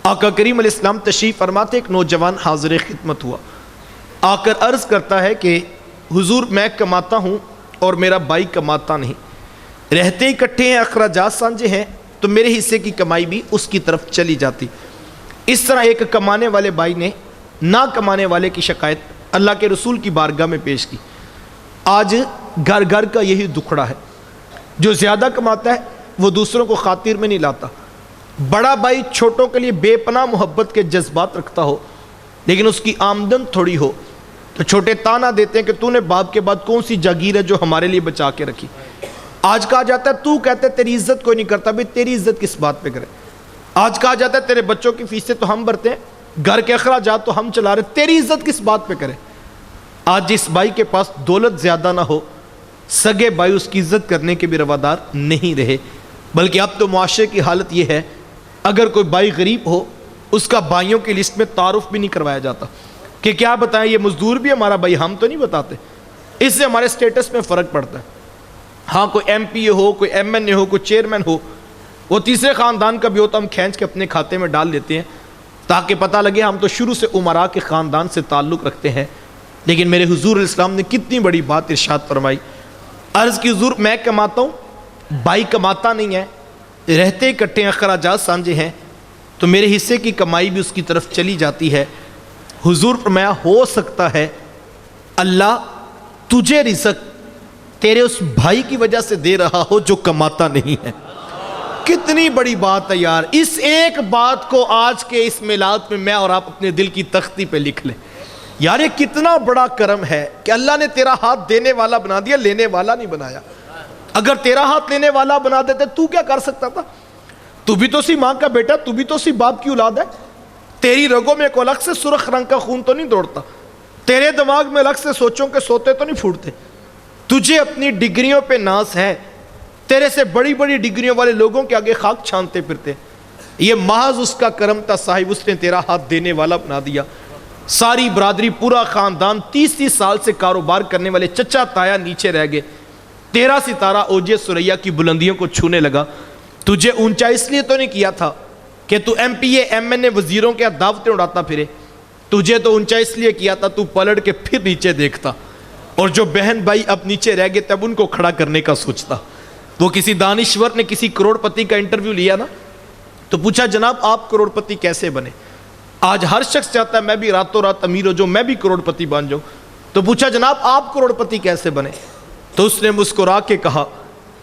آقا کریم علیہ السلام تشریف فرماتے ایک نوجوان حاضر خدمت ہوا، آ کر عرض کرتا ہے کہ حضور میں کماتا ہوں اور میرا بھائی کماتا نہیں، رہتے اکٹھے ہیں، اخراجات سانجھے ہیں، تو میرے حصے کی کمائی بھی اس کی طرف چلی جاتی۔ اس طرح ایک کمانے والے بھائی نے نہ کمانے والے کی شکایت اللہ کے رسول کی بارگاہ میں پیش کی۔ آج گھر گھر کا یہی دکھڑا ہے، جو زیادہ کماتا ہے وہ دوسروں کو خاطر میں نہیں لاتا۔ بڑا بھائی چھوٹوں کے لیے بے پناہ محبت کے جذبات رکھتا ہو، لیکن اس کی آمدن تھوڑی ہو تو چھوٹے تانا دیتے ہیں کہ تو نے باپ کے بعد کون سی جاگیر ہے جو ہمارے لیے بچا کے رکھی۔ آج کہا جاتا ہے تو کہتے تیری عزت کوئی نہیں کرتا، بھئی تیری عزت کس بات پہ کرے۔ آج کہا جاتا ہے تیرے بچوں کی فیسیں تو ہم بھرتے ہیں، گھر کے اخراجات تو ہم چلا رہے، تیری عزت کس بات پہ کرے۔ آج جس بھائی کے پاس دولت زیادہ نہ ہو، سگے بھائی اس کی عزت کرنے کے بھی روادار نہیں رہے، بلکہ اب تو معاشرے کی حالت یہ ہے اگر کوئی بھائی غریب ہو اس کا بھائیوں کی لسٹ میں تعارف بھی نہیں کروایا جاتا کہ کیا بتائیں یہ مزدور بھی ہمارا بھائی، ہم تو نہیں بتاتے۔ اس سے ہمارے سٹیٹس میں فرق پڑتا ہے۔ ہاں کوئی ایم پی ہو، کوئی ایم این اے ہو، کوئی چیئرمین ہو، وہ تیسرے خاندان کا بھی ہوتا ہم کھینچ کے اپنے کھاتے میں ڈال لیتے ہیں تاکہ پتہ لگے ہم تو شروع سے امراء کے خاندان سے تعلق رکھتے ہیں۔ لیکن میرے حضور علیہ السلام نے کتنی بڑی بات ارشاد فرمائی۔ عرض کی حضور میں کماتا ہوں، بھائی کماتا نہیں ہے، رہتے اکٹھے اخراجات سانجے ہیں تو میرے حصے کی کمائی بھی اس کی طرف چلی جاتی ہے۔ حضور فرمایا ہو سکتا ہے اللہ تجھے رزق تیرے اس بھائی کی وجہ سے دے رہا ہو جو کماتا نہیں ہے۔ کتنی بڑی بات ہے یار، اس ایک بات کو آج کے اس میلاد میں میں اور آپ اپنے دل کی تختی پہ لکھ لیں۔ یار یہ کتنا بڑا کرم ہے کہ اللہ نے تیرا ہاتھ دینے والا بنا دیا، لینے والا نہیں بنایا۔ اگر تیرا ہاتھ لینے والا بنا دیتے تو کیا کر سکتا تھا؟ تو بھی تو سی ماں کا بیٹا، تو بھی تو سی باپ کی اولاد ہے۔ تیری رگوں میں کوئی الگ سے سرخ رنگ کا خون تو نہیں دوڑتا، تیرے دماغ میں الگ سے سوچوں کے سوتے تو نہیں پھوٹتے۔ تجھے اپنی ڈگریوں پہ ناز ہے، تیرے سے بڑی بڑی ڈگریوں والے لوگوں کے آگے خاک چھانتے پھرتے۔ یہ محض اس کا کرم تھا صاحب، اس نے تیرا ہاتھ دینے والا بنا دیا۔ ساری برادری، پورا خاندان 30 سال سے کاروبار کرنے والے چچا تایا نیچے رہ گئے۔ تیرا ستارہ اوجے سریا کی بلندیوں کو چھونے لگا۔ تجھے اونچا اس لیے تو نہیں کیا تھا کہ تو M P A M N A وزیروں کے دعوتیں اڑاتا پھرے، تجھے تو اونچا اس لیے کیا تھا تو پلٹ کے پھر نیچے دیکھتا، اور جو بہن بھائی اب نیچے رہ گئے تب ان کو کھڑا کرنے کا سوچتا۔ وہ کسی دانشور نے کسی کروڑ پتی کا انٹرویو لیا نا، تو پوچھا جناب آپ کروڑ پتی کیسے بنے؟ آج ہر شخص چاہتا ہے میں بھی راتوں رات امیر ہو جاؤں، میں بھی کروڑ پتی بن جاؤں۔ تو پوچھا جناب آپ کروڑ پتی کیسے بنے؟ تو اس نے مسکرا کے کہا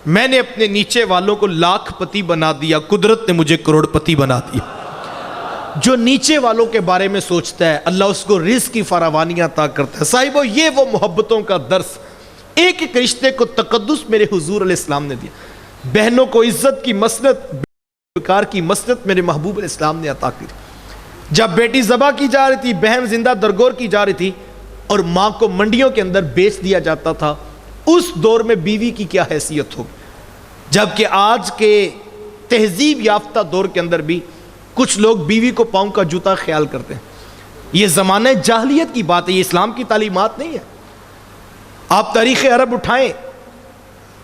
میں نے اپنے نیچے والوں کو لاکھ پتی بنا دیا، قدرت نے مجھے کروڑ پتی بنا دیا۔ جو نیچے والوں کے بارے میں سوچتا ہے اللہ اس کو رزق کی فراوانی عطا کرتا ہے۔ صاحبو یہ وہ محبتوں کا درس، ایک ایک رشتے کو تقدس میرے حضور علیہ السلام نے دیا۔ بہنوں کو عزت کی مسنت، بیکار کی مسنت میرے محبوب علیہ السلام نے عطا کی۔ جب بیٹی ذبح کی جا رہی تھی، بہن زندہ درگور کی جا رہی تھی، اور ماں کو منڈیوں کے اندر بیچ دیا جاتا تھا، اس دور میں بیوی کی کیا حیثیت ہوگی؟ جبکہ آج کے تہذیب یافتہ دور کے اندر بھی کچھ لوگ بیوی کو پاؤں کا جوتا خیال کرتے ہیں۔ یہ زمانہ جاہلیت کی بات ہے، یہ اسلام کی تعلیمات نہیں ہے۔ آپ تاریخ عرب اٹھائیں،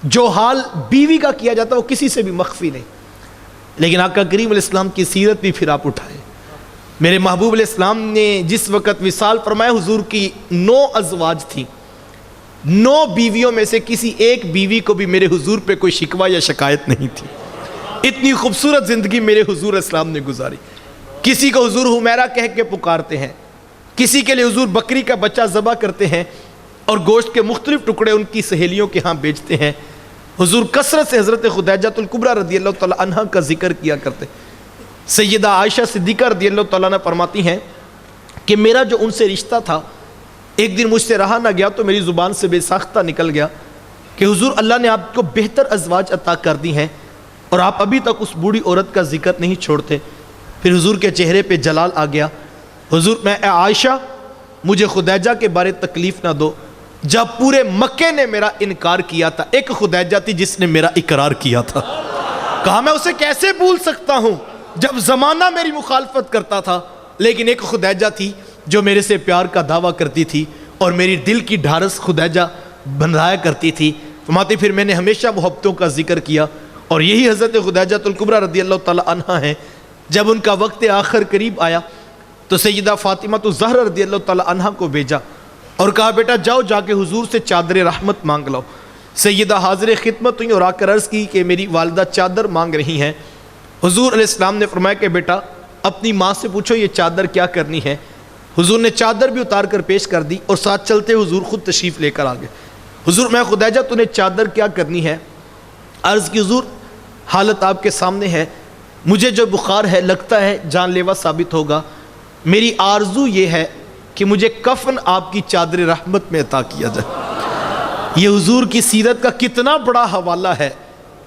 جو حال بیوی کا کیا جاتا ہے وہ کسی سے بھی مخفی نہیں۔ لیکن آقا کریم علیہ السلام کی سیرت بھی پھر آپ اٹھائیں، میرے محبوب علیہ السلام نے جس وقت وصال فرمایا، حضور کی 9 ازواج تھیں، 9 بیویوں میں سے کسی ایک بیوی کو بھی میرے حضور پہ کوئی شکوہ یا شکایت نہیں تھی۔ اتنی خوبصورت زندگی میرے حضور علیہ السلام نے گزاری۔ کسی کو حضور حمیرہ کہہ کے پکارتے ہیں، کسی کے لیے حضور بکری کا بچہ ذبح کرتے ہیں اور گوشت کے مختلف ٹکڑے ان کی سہیلیوں کے ہاں بیچتے ہیں۔ حضور کثرت سے حضرت خدیجہ الکبریٰ رضی اللہ تعالیٰ عنہ کا ذکر کیا کرتے۔ سیدہ عائشہ صدیقہ رضی اللہ تعالیٰ عنہ فرماتی ہیں کہ میرا جو ان سے رشتہ تھا ایک دن مجھ سے رہا نہ گیا تو میری زبان سے بے ساختہ نکل گیا کہ حضور اللہ نے آپ کو بہتر ازواج عطا کر دی ہیں اور آپ ابھی تک اس بوڑھی عورت کا ذکر نہیں چھوڑتے۔ پھر حضور کے چہرے پہ جلال آ گیا۔ حضور میں اے عائشہ مجھے خدیجہ کے بارے تکلیف نہ دو، جب پورے مکے نے میرا انکار کیا تھا ایک خدیجہ تھی جس نے میرا اقرار کیا تھا۔ کہا میں اسے کیسے بھول سکتا ہوں جب زمانہ میری مخالفت کرتا تھا، لیکن ایک خدیجہ تھی جو میرے سے پیار کا دعویٰ کرتی تھی اور میری دل کی ڈھارس خدیجہ بنایا کرتی تھی۔ فرماتی پھر میں نے ہمیشہ محبتوں کا ذکر کیا، اور یہی حضرت خدیجہ الکبریٰ رضی اللہ تعالیٰ عنہ ہیں۔ جب ان کا وقت آخر قریب آیا تو سیدہ فاطمہ الزہرا رضی اللہ تعالیٰ عنہ کو بھیجا اور کہا بیٹا جاؤ جا کے حضور سے چادر رحمت مانگ لاؤ۔ سیدہ حاضر خدمت ہوئی اور آ کر عرض کی کہ میری والدہ چادر مانگ رہی ہیں۔ حضور علیہ السلام نے فرمایا کہ بیٹا اپنی ماں سے پوچھو یہ چادر کیا کرنی ہے۔ حضور نے چادر بھی اتار کر پیش کر دی اور ساتھ چلتے حضور خود تشریف لے کر آگے۔ حضور میں خدیجہ تو نے چادر کیا کرنی ہے؟ عرض کی حضور حالت آپ کے سامنے ہے، مجھے جو بخار ہے لگتا ہے جان لیوا ثابت ہوگا، میری آرزو یہ ہے کہ مجھے کفن آپ کی چادر رحمت میں عطا کیا جائے۔ یہ حضور کی سیرت کا کتنا بڑا حوالہ ہے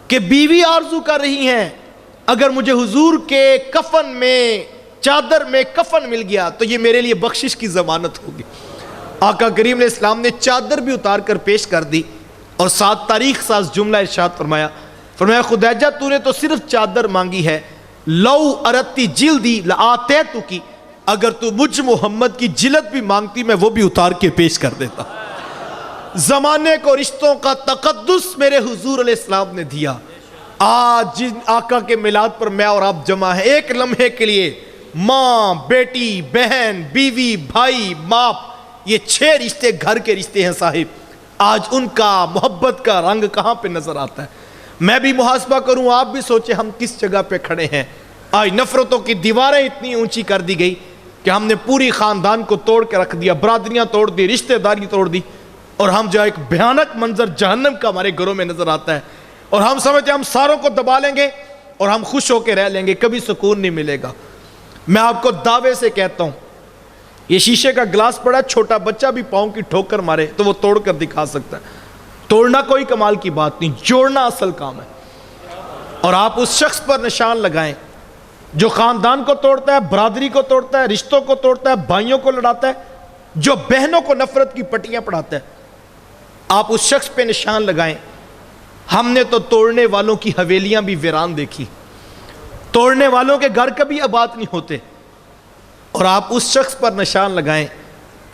کہ بیوی آرزو کر رہی ہیں اگر مجھے حضور کے کفن میں چادر میں کفن مل گیا تو یہ میرے لیے بخشش کی ضمانت ہوگی۔ آقا کریم علیہ السلام نے چادر بھی اتار کر پیش کر دی اور ساتھ تاریخ ساز جملہ ارشاد فرمایا خدیجہ تو نے تو صرف چادر مانگی ہے، لو ارتی جلدی لآتیتو کی، اگر تو مجھ محمد کی جلد بھی مانگتی میں وہ بھی اتار کے پیش کر دیتا۔ زمانے کو رشتوں کا تقدس میرے حضور علیہ السلام نے دیا۔ آج جن آقا کے میلاد پر میں اور آپ جمع ہیں، ایک لمحے کے لیے ماں، بیٹی، بہن، بیوی، بھائی، باپ، یہ 6 رشتے گھر کے رشتے ہیں صاحب۔ آج ان کا محبت کا رنگ کہاں پہ نظر آتا ہے؟ میں بھی محاسبہ کروں، آپ بھی سوچیں ہم کس جگہ پہ کھڑے ہیں۔ آج نفرتوں کی دیواریں اتنی اونچی کر دی گئی کہ ہم نے پوری خاندان کو توڑ کے رکھ دیا، برادریاں توڑ دی، رشتہ داری توڑ دی، اور ہم جو ایک بھیانک منظر جہنم کا ہمارے گھروں میں نظر آتا ہے، اور ہم سمجھتے ہیں ہم ساروں کو دبا لیں گے اور ہم خوش ہو کے رہ لیں گے، کبھی سکون نہیں ملے گا۔ میں آپ کو دعوے سے کہتا ہوں، یہ شیشے کا گلاس پڑا، چھوٹا بچہ بھی پاؤں کی ٹھوکر مارے تو وہ توڑ کر دکھا سکتا ہے۔ توڑنا کوئی کمال کی بات نہیں، جوڑنا اصل کام ہے۔ اور آپ اس شخص پر نشان لگائیں جو خاندان کو توڑتا ہے، برادری کو توڑتا ہے، رشتوں کو توڑتا ہے، بھائیوں کو لڑاتا ہے، جو بہنوں کو نفرت کی پٹیاں پڑھاتا ہے، آپ اس شخص پہ نشان لگائیں۔ ہم نے تو توڑنے والوں کی حویلیاں بھی ویران دیکھی، توڑنے والوں کے گھر کبھی آباد نہیں ہوتے، اور آپ اس شخص پر نشان لگائیں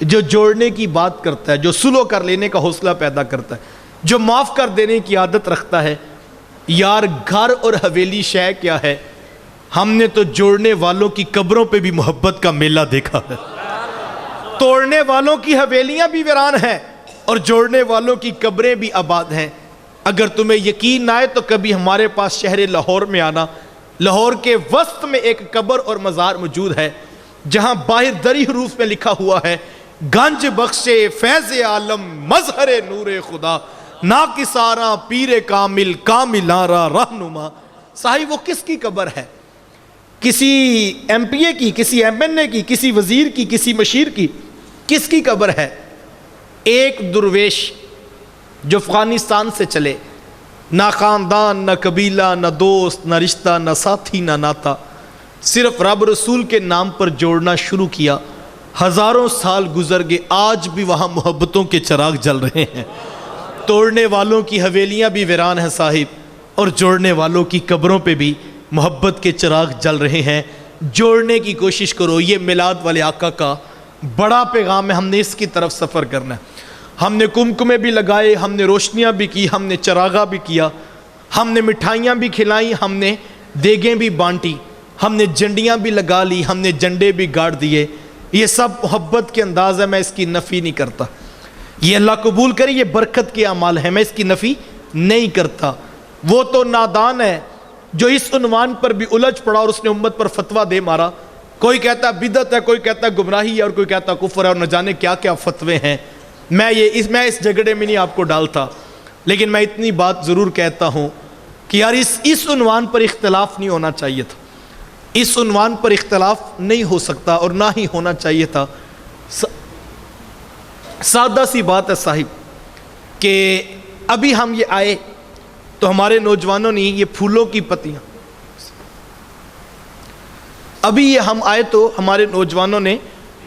جو جوڑنے کی بات کرتا ہے، جو صلح کر لینے کا حوصلہ پیدا کرتا ہے، جو معاف کر دینے کی عادت رکھتا ہے۔ یار گھر اور حویلی شے کیا ہے، ہم نے تو جوڑنے والوں کی قبروں پہ بھی محبت کا میلہ دیکھا ہے۔ توڑنے والوں کی حویلیاں بھی ویران ہیں اور جوڑنے والوں کی قبریں بھی آباد ہیں۔ اگر تمہیں یقین نہ آئے تو کبھی ہمارے پاس شہر لاہور میں آنا، لاہور کے وسط میں ایک قبر اور مزار موجود ہے جہاں باہر دری حروف میں لکھا ہوا ہے، گنج بخشے فیض عالم مظہر نور خدا، ناکساراں پیر کامل کاملارا رہنما۔ صاحب وہ کس کی قبر ہے؟ کسی ایم پی اے کی، کسی ایم این اے کی، کسی وزیر کی، کسی مشیر کی؟ کس کی قبر ہے؟ ایک درویش جو افغانستان سے چلے، نہ خاندان، نہ قبیلہ، نہ دوست، نہ رشتہ، نہ ساتھی، نہ ناتا، صرف رب رسول کے نام پر جوڑنا شروع کیا۔ ہزاروں سال گزر گئے، آج بھی وہاں محبتوں کے چراغ جل رہے ہیں۔ توڑنے والوں کی حویلیاں بھی ویران ہیں صاحب، اور جوڑنے والوں کی قبروں پہ بھی محبت کے چراغ جل رہے ہیں۔ جوڑنے کی کوشش کرو، یہ میلاد والے آقا کا بڑا پیغام ہے، ہم نے اس کی طرف سفر کرنا ہے۔ ہم نے کمکمے بھی لگائے، ہم نے روشنیاں بھی کی، ہم نے چراغا بھی کیا، ہم نے مٹھائیاں بھی کھلائیں، ہم نے دیگیں بھی بانٹی، ہم نے جھنڈیاں بھی لگا لی، ہم نے جھنڈے بھی گاڑ دیے۔ یہ سب محبت کے انداز ہے، میں اس کی نفی نہیں کرتا۔ یہ اللہ قبول کرے، یہ برکت کے اعمال ہیں، میں اس کی نفی نہیں کرتا۔ وہ تو نادان ہے جو اس عنوان پر بھی الجھ پڑا اور اس نے امت پر فتویٰ دے مارا۔ کوئی کہتا ہے بدعت ہے، کوئی کہتا ہے گمراہی ہے، اور کوئی کہتا ہے کفر ہے، اور نہ جانے کیا کیا فتوے ہیں۔ میں اس جھگڑے میں نہیں آپ کو ڈالتا، لیکن میں اتنی بات ضرور کہتا ہوں کہ یار اس عنوان پر اختلاف نہیں ہونا چاہیے تھا، اس عنوان پر اختلاف نہیں ہو سکتا اور نہ ہی ہونا چاہیے تھا۔ سادہ سی بات ہے صاحب کہ ابھی ہم یہ آئے تو ہمارے نوجوانوں نے یہ پھولوں کی پتیاں، ابھی یہ ہم آئے تو ہمارے نوجوانوں نے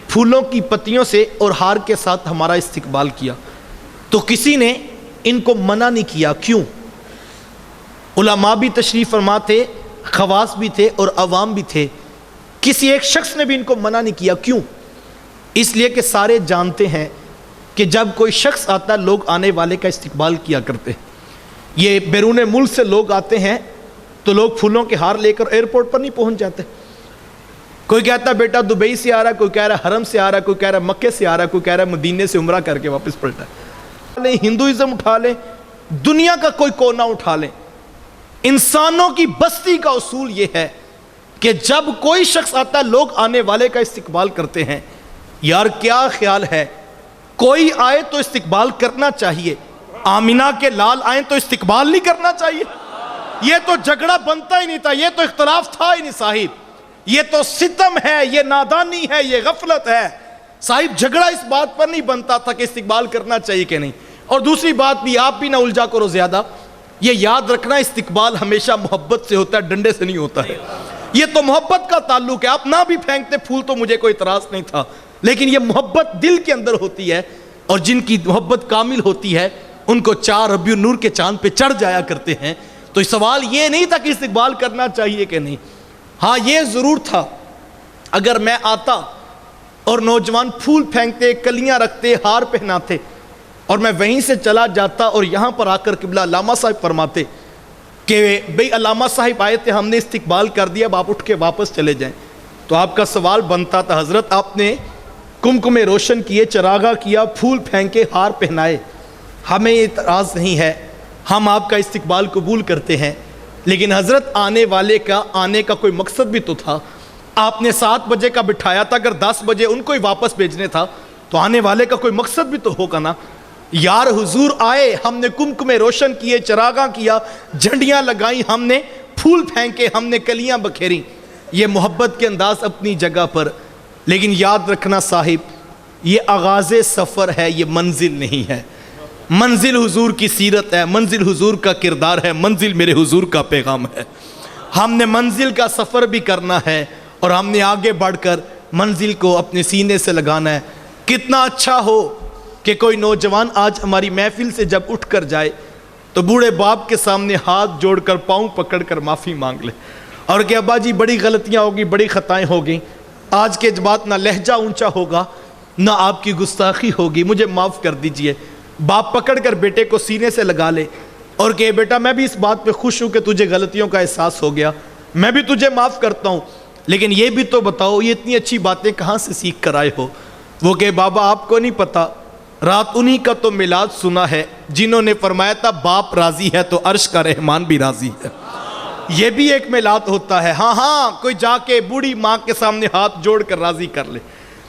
پھولوں کی پتیوں سے اور ہار کے ساتھ ہمارا استقبال کیا، تو کسی نے ان کو منع نہیں کیا۔ کیوں؟ علماء بھی تشریف فرما تھے، خواص بھی تھے اور عوام بھی تھے، کسی ایک شخص نے بھی ان کو منع نہیں کیا۔ کیوں؟ اس لیے کہ سارے جانتے ہیں کہ جب کوئی شخص آتا ہے لوگ آنے والے کا استقبال کیا کرتے ہیں۔ یہ بیرون ملک سے لوگ آتے ہیں تو لوگ پھولوں کے ہار لے کر ایئرپورٹ پر نہیں پہنچ جاتے۔ کوئی کہتا ہے بیٹا دبئی سے آ رہا ہے، کوئی کہہ رہا ہے حرم سے آ رہا ہے، کوئی کہہ رہا ہے مکے سے آ رہا ہے، کوئی کہہ رہا ہے مدینے سے عمرہ کر کے واپس پلٹا ہے۔ ہندوازم اٹھا لیں، دنیا کا کوئی کونا اٹھا لیں، انسانوں کی بستی کا اصول یہ ہے کہ جب کوئی شخص آتا ہے لوگ آنے والے کا استقبال کرتے ہیں۔ یار کیا خیال ہے، کوئی آئے تو استقبال کرنا چاہیے، آمینہ کے لال آئیں تو استقبال نہیں کرنا چاہیے؟ یہ تو جھگڑا بنتا ہی نہیں تھا، یہ تو اختلاف تھا ہی نہیں صاحب، یہ تو ستم ہے، یہ نادانی ہے، یہ غفلت ہے صاحب۔ جھگڑا اس بات پر نہیں بنتا تھا کہ استقبال کرنا چاہیے کہ نہیں۔ اور دوسری بات بھی آپ بھی نہ الجھا کرو زیادہ، یہ یاد رکھنا استقبال ہمیشہ محبت سے ہوتا ہے، ڈنڈے سے نہیں ہوتا ہے۔ یہ تو محبت کا تعلق ہے، آپ نہ بھی پھینکتے پھول تو مجھے کوئی اعتراض نہیں تھا، لیکن یہ محبت دل کے اندر ہوتی ہے، اور جن کی محبت کامل ہوتی ہے ان کو 4 ربیع النور کے چاند پہ چڑھ جایا کرتے ہیں۔ تو سوال یہ نہیں تھا کہ استقبال کرنا چاہیے کہ نہیں۔ ہاں یہ ضرور تھا اگر میں آتا اور نوجوان پھول پھینکتے، کلیاں رکھتے، ہار پہناتے، اور میں وہیں سے چلا جاتا اور یہاں پر آ کر قبلہ علامہ صاحب فرماتے کہ بھئی علامہ صاحب آئے تھے، ہم نے استقبال کر دیا، اب آپ اٹھ کے واپس چلے جائیں، تو آپ کا سوال بنتا تھا حضرت آپ نے کمکمے روشن کیے، چراغا کیا، پھول پھینکے، ہار پہنائے، ہمیں اعتراض نہیں ہے ہم آپ کا استقبال قبول کرتے ہیں، لیکن حضرت آنے والے کا آنے کا کوئی مقصد بھی تو تھا. آپ نے 7 بجے کا بٹھایا تھا، اگر 10 بجے ان کو ہی واپس بھیجنے تھا تو آنے والے کا کوئی مقصد بھی تو ہوگا نا. یار حضور آئے، ہم نے کمکمے روشن کیے، چراغاں کیا، جھنڈیاں لگائیں، ہم نے پھول پھینکے، ہم نے کلیاں بکھیریں. یہ محبت کے انداز اپنی جگہ پر، لیکن یاد رکھنا صاحب، یہ آغاز سفر ہے، یہ منزل نہیں ہے. منزل حضور کی سیرت ہے، منزل حضور کا کردار ہے، منزل میرے حضور کا پیغام ہے. ہم نے منزل کا سفر بھی کرنا ہے اور ہم نے آگے بڑھ کر منزل کو اپنے سینے سے لگانا ہے. کتنا اچھا ہو کہ کوئی نوجوان آج ہماری محفل سے جب اٹھ کر جائے تو بوڑھے باپ کے سامنے ہاتھ جوڑ کر پاؤں پکڑ کر معافی مانگ لے اور کہ ابا جی بڑی غلطیاں ہوگی، بڑی خطائیں ہوگی، آج کے بات نہ لہجہ اونچا ہوگا نہ آپ کی گستاخی ہوگی، مجھے معاف کر دیجئے. باپ پکڑ کر بیٹے کو سینے سے لگا لے اور کہ بیٹا میں بھی اس بات پہ خوش ہوں کہ تجھے غلطیوں کا احساس ہو گیا، میں بھی تجھے معاف کرتا ہوں، لیکن یہ بھی تو بتاؤ یہ اتنی اچھی باتیں کہاں سے سیکھ کر آئے ہو؟ وہ کہ بابا آپ کو نہیں پتا، رات انہی کا تو میلاد سنا ہے جنہوں نے فرمایا تھا باپ راضی ہے تو عرش کا رحمان بھی راضی ہے. یہ بھی ایک میلاد ہوتا ہے. ہاں کوئی جا کے بوڑھی ماں کے سامنے ہاتھ جوڑ کر راضی کر لے.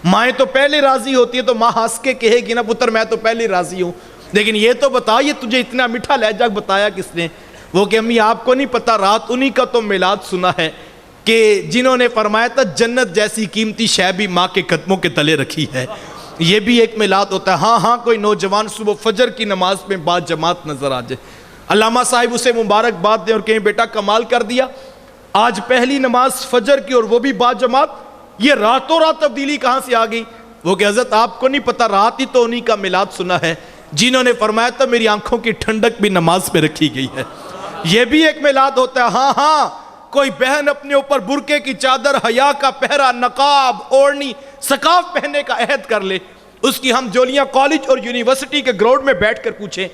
مائیں تو پہلے راضی ہوتی ہے تو ماں ہنس کے کہے گی نا پتر میں تو پہلے راضی ہوں، لیکن یہ تو بتا یہ تجھے اتنا میٹھا لہجہ بتایا کس نے؟ وہ کہ امی آپ کو نہیں پتا، رات انہی کا تو میلاد سنا ہے کہ جنہوں نے فرمایا تھا جنت جیسی قیمتی شے بھی ماں کے قدموں کے تلے رکھی ہے. یہ بھی ایک میلاد ہوتا ہے. ہاں کوئی نوجوان صبح فجر کی نماز میں با جماعت نظر آ جائے، علامہ صاحب اسے مبارکباد دیں اور کہیں بیٹا کمال کر دیا، آج پہلی نماز فجر کی اور وہ بھی با جماعت، یہ راتوں رات تبدیلی کہاں سے آ گئی؟ وہ کہ حضرت آپ کو نہیں پتا، رات ہی تو انہی کا میلاد سنا ہے جنہوں نے فرمایا تھا میری آنکھوں کی ٹھنڈک بھی نماز میں رکھی گئی ہے. یہ بھی ایک میلاد ہوتا ہے. ہاں کوئی بہن اپنے اوپر برقعے کی چادر، حیا کا پہرا، نقاب، اوڑھنی، سکاف پہننے کا عہد کر لے، اس کی ہم جولیاں کالج اور یونیورسٹی کے گراؤنڈ میں بیٹھ کر پوچھیں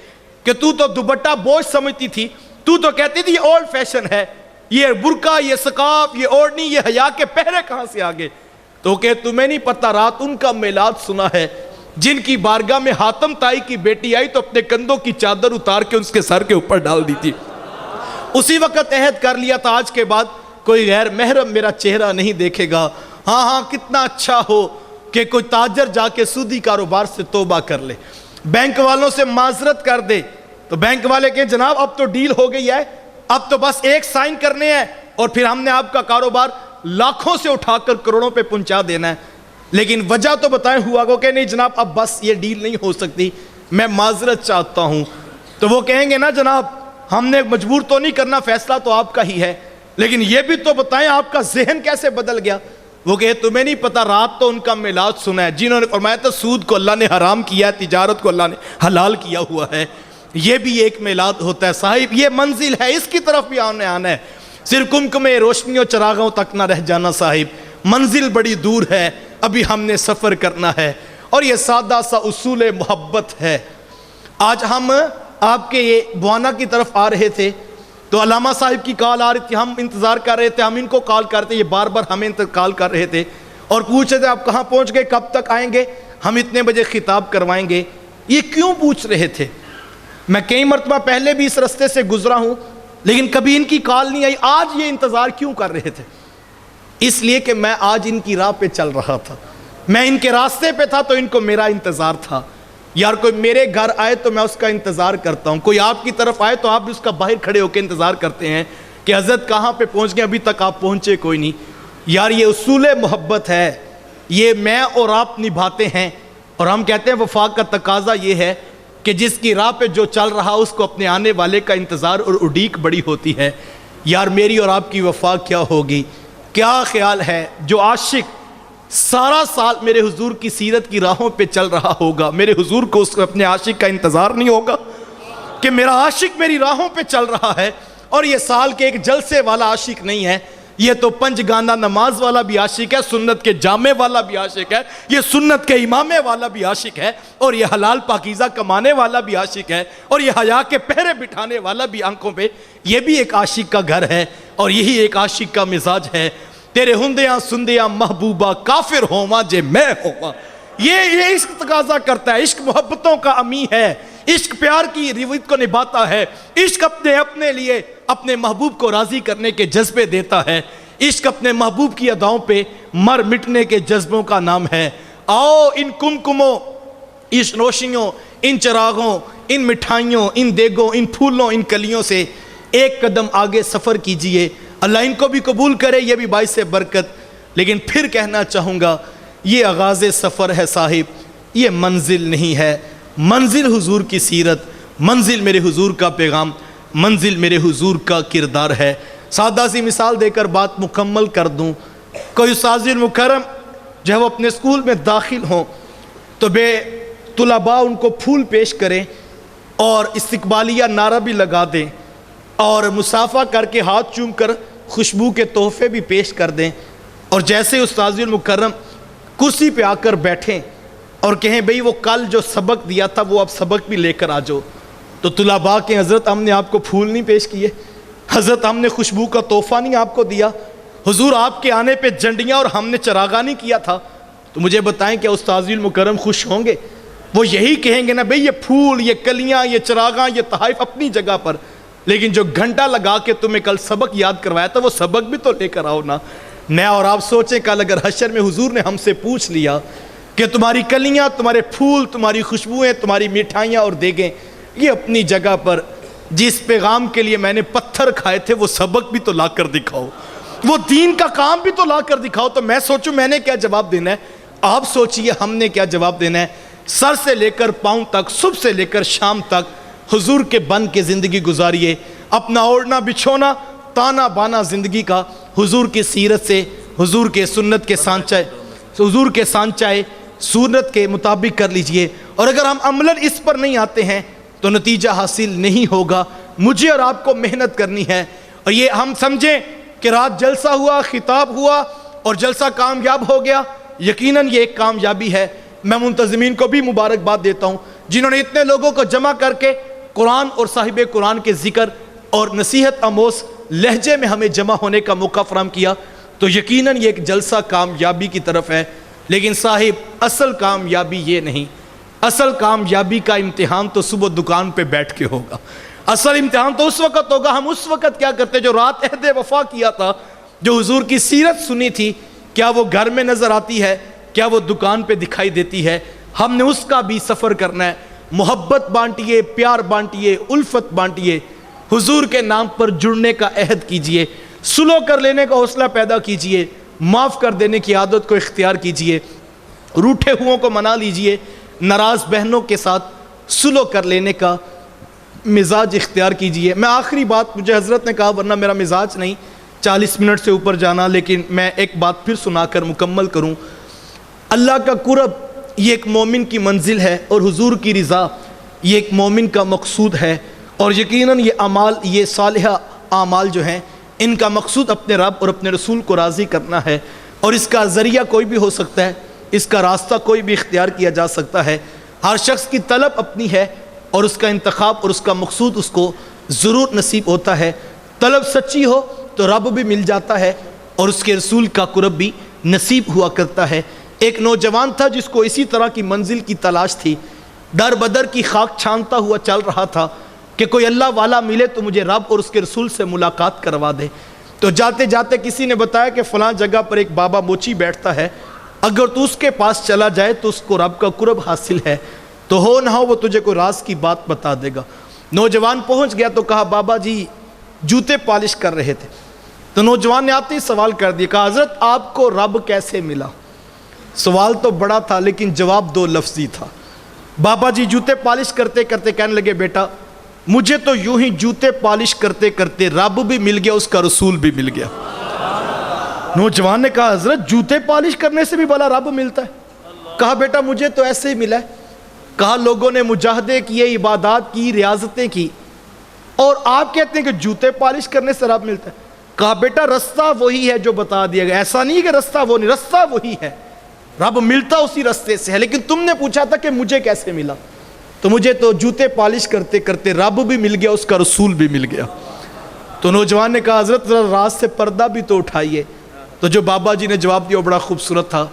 کہ تو دوپٹہ بوجھ سمجھتی تھی، تو کہتی تھی یہ اولڈ فیشن ہے، یہ برقع، یہ سکاف، یہ اوڑھنی، یہ حیا کے پہرے کہاں سے آگے؟ تو کہ تمہیں نہیں پتا، رات ان کا میلاد سنا ہے جن کی بارگاہ میں حاتم تائی کی بیٹی آئی تو اپنے کندھوں کی چادر اتار کے اس کے سر کے اوپر ڈال دی تھی. اسی وقت عہد کر لیا تھا آج کے بعد کوئی غیر محرم میرا چہرہ نہیں دیکھے گا. ہاں کتنا اچھا ہو کہ کوئی تاجر جا کے سودی کاروبار سے توبہ کر لے، بینک والوں سے معذرت کر دے تو بینک والے کہیں جناب اب تو ڈیل ہو گئی ہے، اب تو بس ایک سائن کرنے ہیں اور پھر ہم نے آپ کا کاروبار لاکھوں سے اٹھا کر کروڑوں پہ پہنچا دینا ہے. لیکن وجہ تو بتائیں ہوا کو کہ نہیں جناب اب بس یہ ڈیل نہیں ہو سکتی، میں معذرت چاہتا ہوں. تو وہ کہیں گے نا جناب ہم نے مجبور تو نہیں کرنا، فیصلہ تو آپ کا ہی ہے، لیکن یہ بھی تو بتائیں آپ کا ذہن کیسے بدل گیا؟ وہ کہ تمہیں نہیں پتا، رات تو ان کا میلاد سنا ہے جنہوں نے فرمایا تھا سود کو اللہ نے حرام کیا ہے، تجارت کو اللہ نے حلال کیا ہوا ہے. یہ بھی ایک میلاد ہوتا ہے. صاحب یہ منزل ہے، اس کی طرف بھی آنا ہے، صرف کمکمے روشنیوں چراغوں تک نہ رہ جانا. صاحب منزل بڑی دور ہے، ابھی ہم نے سفر کرنا ہے اور یہ سادہ سا اصول محبت ہے. آج ہم آپ کے یہ بوانا کی طرف آ رہے تھے تو علامہ صاحب کی کال آ رہی تھی، ہم انتظار کر رہے تھے، ہم ان کو کال کرتے، یہ بار بار ہمیں کال کر رہے تھے اور پوچھ رہے تھے آپ کہاں پہنچ گئے، کب تک آئیں گے، ہم اتنے بجے خطاب کروائیں گے. یہ کیوں پوچھ رہے تھے؟ میں کئی مرتبہ پہلے بھی اس رستے سے گزرا ہوں لیکن کبھی ان کی کال نہیں آئی. آج یہ انتظار کیوں کر رہے تھے؟ اس لیے کہ میں آج ان کی راہ پہ چل رہا تھا، میں ان کے راستے پہ تھا تو ان کو میرا انتظار تھا. یار کوئی میرے گھر آئے تو میں اس کا انتظار کرتا ہوں، کوئی آپ کی طرف آئے تو آپ بھی اس کا باہر کھڑے ہو کے انتظار کرتے ہیں کہ حضرت کہاں پہ پہنچ گئے، ابھی تک آپ پہنچے کوئی نہیں. یار یہ اصول محبت ہے، یہ میں اور آپ نبھاتے ہیں اور ہم کہتے ہیں وفا کا تقاضا یہ ہے کہ جس کی راہ پہ جو چل رہا اس کو اپنے آنے والے کا انتظار اور اڈیک بڑی ہوتی ہے. یار میری اور آپ کی وفا کیا ہوگی؟ کیا خیال ہے جو عاشق سارا سال میرے حضور کی سیرت کی راہوں پہ چل رہا ہوگا، میرے حضور کو اس اپنے عاشق کا انتظار نہیں ہوگا کہ میرا عاشق میری راہوں پہ چل رہا ہے؟ اور یہ سال کے ایک جلسے والا عاشق نہیں ہے، یہ تو پنج گانا نماز والا بھی عاشق ہے، سنت کے جامع والا بھی عاشق ہے، یہ سنت کے امامے والا بھی عاشق ہے، اور یہ حلال پاکیزہ کمانے والا بھی عاشق ہے، اور یہ حیا کے پہرے بٹھانے والا بھی آنکھوں پہ. یہ بھی ایک عاشق کا گھر ہے اور یہی ایک عاشق کا مزاج ہے. تیرے ہندیاں سندیاں محبوبہ کافر ہوواں جے میں ہوواں. یہ عشق تقاضا کرتا ہے، عشق محبتوں کا امی ہے. عشق پیار کی روایت کو نبھاتا ہے، عشق اپنے لیے اپنے محبوب کو راضی کرنے کے جذبے دیتا ہے، عشق اپنے محبوب کی اداؤں پہ مر مٹنے کے جذبوں کا نام ہے۔ آؤ ان کمکموں، اس روشنیوں، ان چراغوں، ان مٹھائیوں، ان دیگوں، ان پھولوں، ان کلیوں سے ایک قدم آگے سفر کیجئے۔ اللہ ان کو بھی قبول کرے، یہ بھی باعث برکت۔ لیکن پھر کہنا چاہوں گا، یہ آغاز سفر ہے صاحب، یہ منزل نہیں ہے۔ منزل حضور کی سیرت، منزل میرے حضور کا پیغام، منزل میرے حضور کا کردار ہے۔ سادہ سی مثال دے کر بات مکمل کر دوں، کوئی استاذ مکرم جب وہ اپنے اسکول میں داخل ہوں تو بے طلباء ان کو پھول پیش کریں اور استقبالیہ نعرہ بھی لگا دیں اور مصافحہ کر کے ہاتھ چوم کر خوشبو کے تحفے بھی پیش کر دیں، اور جیسے استاذ المکرم کرسی پہ آ کر بیٹھیں اور کہیں بھئی وہ کل جو سبق دیا تھا وہ اب سبق بھی لے کر آ جاؤ، تو طلباء کہ حضرت ہم نے آپ کو پھول نہیں پیش کیے، حضرت ہم نے خوشبو کا تحفہ نہیں آپ کو دیا، حضور آپ کے آنے پہ جھنڈیاں اور ہم نے چراغاں نہیں کیا تھا، تو مجھے بتائیں کہ استاذ المکرم خوش ہوں گے؟ وہ یہی کہیں گے نا بھئی یہ پھول، یہ کلیاں، یہ چراغاں، یہ تحائف اپنی جگہ پر، لیکن جو گھنٹہ لگا کے تمہیں کل سبق یاد کروایا تھا وہ سبق بھی تو لے کر آؤ نا۔ میں اور آپ سوچیں کل اگر حشر میں حضور نے ہم سے پوچھ لیا کہ تمہاری کلیاں، تمہارے پھول، تمہاری خوشبوئیں، تمہاری مٹھائیاں اور دیگیں یہ اپنی جگہ پر، جس پیغام کے لیے میں نے پتھر کھائے تھے وہ سبق بھی تو لا کر دکھاؤ، وہ دین کا کام بھی تو لا کر دکھاؤ، تو میں سوچوں میں نے کیا جواب دینا ہے، آپ سوچئے ہم نے کیا جواب دینا ہے۔ سر سے لے کر پاؤں تک، صبح سے لے کر شام تک حضور کے بن کے زندگی گزاریے، اپنا اوڑھنا بچھونا تانا بانا زندگی کا حضور کی سیرت سے، حضور کے سنت کے سانچے، حضور کے سانچے سنت کے مطابق کر لیجئے، اور اگر ہم عملاً اس پر نہیں آتے ہیں تو نتیجہ حاصل نہیں ہوگا۔ مجھے اور آپ کو محنت کرنی ہے، اور یہ ہم سمجھیں کہ رات جلسہ ہوا، خطاب ہوا اور جلسہ کامیاب ہو گیا، یقیناً یہ ایک کامیابی ہے۔ میں منتظمین کو بھی مبارکباد دیتا ہوں جنہوں نے اتنے لوگوں کو جمع کر کے قرآن اور صاحب قرآن کے ذکر اور نصیحت آموز لہجے میں ہمیں جمع ہونے کا موقع فراہم کیا، تو یقیناً یہ ایک جلسہ کامیابی کی طرف ہے۔ لیکن صاحب اصل کامیابی یہ نہیں، اصل کامیابی کا امتحان تو صبح دکان پہ بیٹھ کے ہوگا، اصل امتحان تو اس وقت ہوگا، ہم اس وقت کیا کرتے جو رات عہد وفا کیا تھا، جو حضور کی سیرت سنی تھی، کیا وہ گھر میں نظر آتی ہے، کیا وہ دکان پہ دکھائی دیتی ہے؟ ہم نے اس کا بھی سفر کرنا ہے۔ محبت بانٹیے، پیار بانٹیے، الفت بانٹیے، حضور کے نام پر جڑنے کا عہد کیجئے، سلو کر لینے کا حوصلہ پیدا کیجئے، معاف کر دینے کی عادت کو اختیار کیجئے، روٹھے ہوں کو منا لیجئے، ناراض بہنوں کے ساتھ سلو کر لینے کا مزاج اختیار کیجئے۔ میں آخری بات، مجھے حضرت نے کہا ورنہ میرا مزاج نہیں 40 منٹ سے اوپر جانا، لیکن میں ایک بات پھر سنا کر مکمل کروں۔ اللہ کا قرب یہ ایک مومن کی منزل ہے، اور حضور کی رضا یہ ایک مومن کا مقصود ہے، اور یقیناً یہ اعمال، یہ صالحہ اعمال جو ہیں ان کا مقصود اپنے رب اور اپنے رسول کو راضی کرنا ہے، اور اس کا ذریعہ کوئی بھی ہو سکتا ہے، اس کا راستہ کوئی بھی اختیار کیا جا سکتا ہے۔ ہر شخص کی طلب اپنی ہے اور اس کا انتخاب اور اس کا مقصود اس کو ضرور نصیب ہوتا ہے۔ طلب سچی ہو تو رب بھی مل جاتا ہے اور اس کے رسول کا قرب بھی نصیب ہوا کرتا ہے۔ ایک نوجوان تھا جس کو اسی طرح کی منزل کی تلاش تھی، در بدر کی خاک چھانتا ہوا چل رہا تھا کہ کوئی اللہ والا ملے تو مجھے رب اور اس کے رسول سے ملاقات کروا دے۔ تو جاتے جاتے کسی نے بتایا کہ فلاں جگہ پر ایک بابا موچی بیٹھتا ہے، اگر تو اس کے پاس چلا جائے تو اس کو رب کا قرب حاصل ہے، تو ہو نہ ہو وہ تجھے کوئی راز کی بات بتا دے گا۔ نوجوان پہنچ گیا تو کہا بابا جی جوتے پالش کر رہے تھے، تو نوجوان نے آتے ہی سوال کر دیا، کہا حضرت آپ کو رب کیسے ملا؟ سوال تو بڑا تھا لیکن جواب دو لفظی تھا۔ بابا جی جوتے پالش کرتے کرتے کہنے لگے بیٹا مجھے تو یوں ہی جوتے پالش کرتے کرتے رب بھی مل گیا، اس کا رسول بھی مل گیا۔ نوجوان نے کہا حضرت جوتے پالش کرنے سے بھی بھلا رب ملتا ہے؟ کہا بیٹا مجھے تو ایسے ہی ملا ہے۔ کہا لوگوں نے مجاہدے کیے، عبادات کی، ریاضتیں کی، اور آپ کہتے ہیں کہ جوتے پالش کرنے سے رب ملتا ہے۔ کہا بیٹا رستہ وہی ہے جو بتا دیا گیا، ایسا نہیں کہ رستہ وہ نہیں، رستہ وہی ہے، رب ملتا اسی رستے سے ہے، لیکن تم نے پوچھا تھا کہ مجھے کیسے ملا، تو مجھے تو جوتے پالش کرتے کرتے رب بھی مل گیا، اس کا رسول بھی مل گیا۔ تو نوجوان نے کہا حضرت ذرا راز سے پردہ بھی تو اٹھائیے۔ تو جو بابا جی نے جواب دیا وہ بڑا خوبصورت تھا۔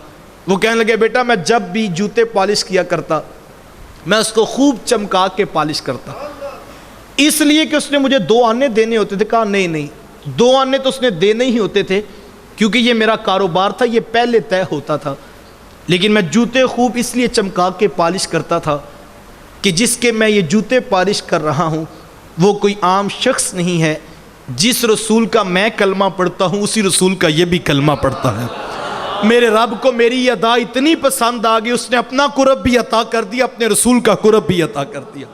وہ کہنے لگے بیٹا میں جب بھی جوتے پالش کیا کرتا میں اس کو خوب چمکا کے پالش کرتا، اس لیے کہ اس نے مجھے 2 آنے دینے ہوتے تھے. کہا نہیں 2 آنے تو اس نے دینے ہی ہوتے تھے کیونکہ یہ میرا کاروبار تھا، یہ پہلے طے ہوتا تھا. لیکن میں جوتے خوب اس لیے چمکا کے پالش کرتا تھا کہ جس کے میں یہ جوتے پالش کر رہا ہوں وہ کوئی عام شخص نہیں ہے. جس رسول کا میں کلمہ پڑھتا ہوں اسی رسول کا یہ بھی کلمہ پڑھتا ہے. میرے رب کو میری یہ ادا اتنی پسند آ گئی، اس نے اپنا قرب بھی عطا کر دیا، اپنے رسول کا قرب بھی عطا کر دیا.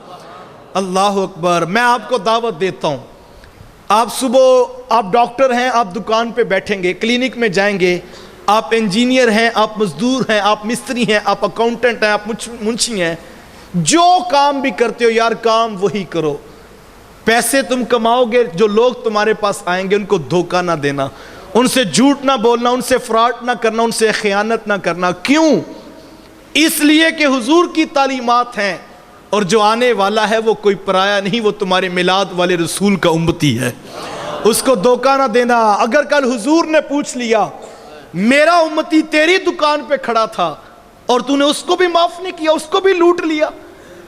اللہ اکبر. میں آپ کو دعوت دیتا ہوں، آپ صبح آپ ڈاکٹر ہیں، آپ دکان پہ بیٹھیں گے، کلینک میں جائیں گے، آپ انجینئر ہیں، آپ مزدور ہیں، آپ مستری ہیں، آپ اکاؤنٹنٹ ہیں، آپ منشی ہیں، جو کام بھی کرتے ہو یار کام وہی کرو. پیسے تم کماؤ گے، جو لوگ تمہارے پاس آئیں گے ان کو دھوکہ نہ دینا، ان سے جھوٹ نہ بولنا، ان سے فراڈ نہ کرنا، ان سے خیانت نہ کرنا. کیوں؟ اس لیے کہ حضور کی تعلیمات ہیں، اور جو آنے والا ہے وہ کوئی پرایا نہیں، وہ تمہارے میلاد والے رسول کا امتی ہے. اس کو دھوکہ نہ دینا. اگر کل حضور نے پوچھ لیا میرا امتی تیری دکان پہ کھڑا تھا اور تو نے اس کو بھی معاف نہیں کیا، اس کو بھی لوٹ لیا،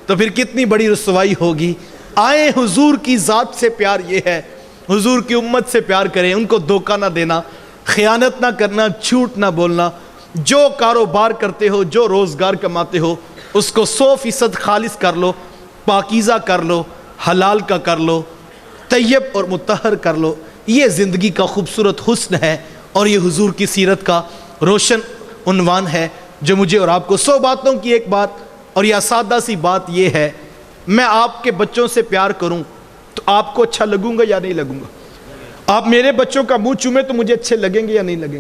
تو پھر کتنی بڑی رسوائی ہوگی. آئیں، حضور کی ذات سے پیار یہ ہے، حضور کی امت سے پیار کریں، ان کو دھوکہ نہ دینا، خیانت نہ کرنا، جھوٹ نہ بولنا. جو کاروبار کرتے ہو، جو روزگار کماتے ہو، اس کو 100% خالص کر لو، پاکیزہ کر لو، حلال کا کر لو، طیب اور مطہر کر لو. یہ زندگی کا خوبصورت حسن ہے اور یہ حضور کی سیرت کا روشن عنوان ہے جو مجھے اور آپ کو 100 باتوں کی ایک بات، اور یہ سادہ سی بات یہ ہے، میں آپ کے بچوں سے پیار کروں تو آپ کو اچھا لگوں گا یا نہیں لگوں گا؟ آپ میرے بچوں کا منہ چومیں تو مجھے اچھے لگیں گے یا نہیں لگیں گے؟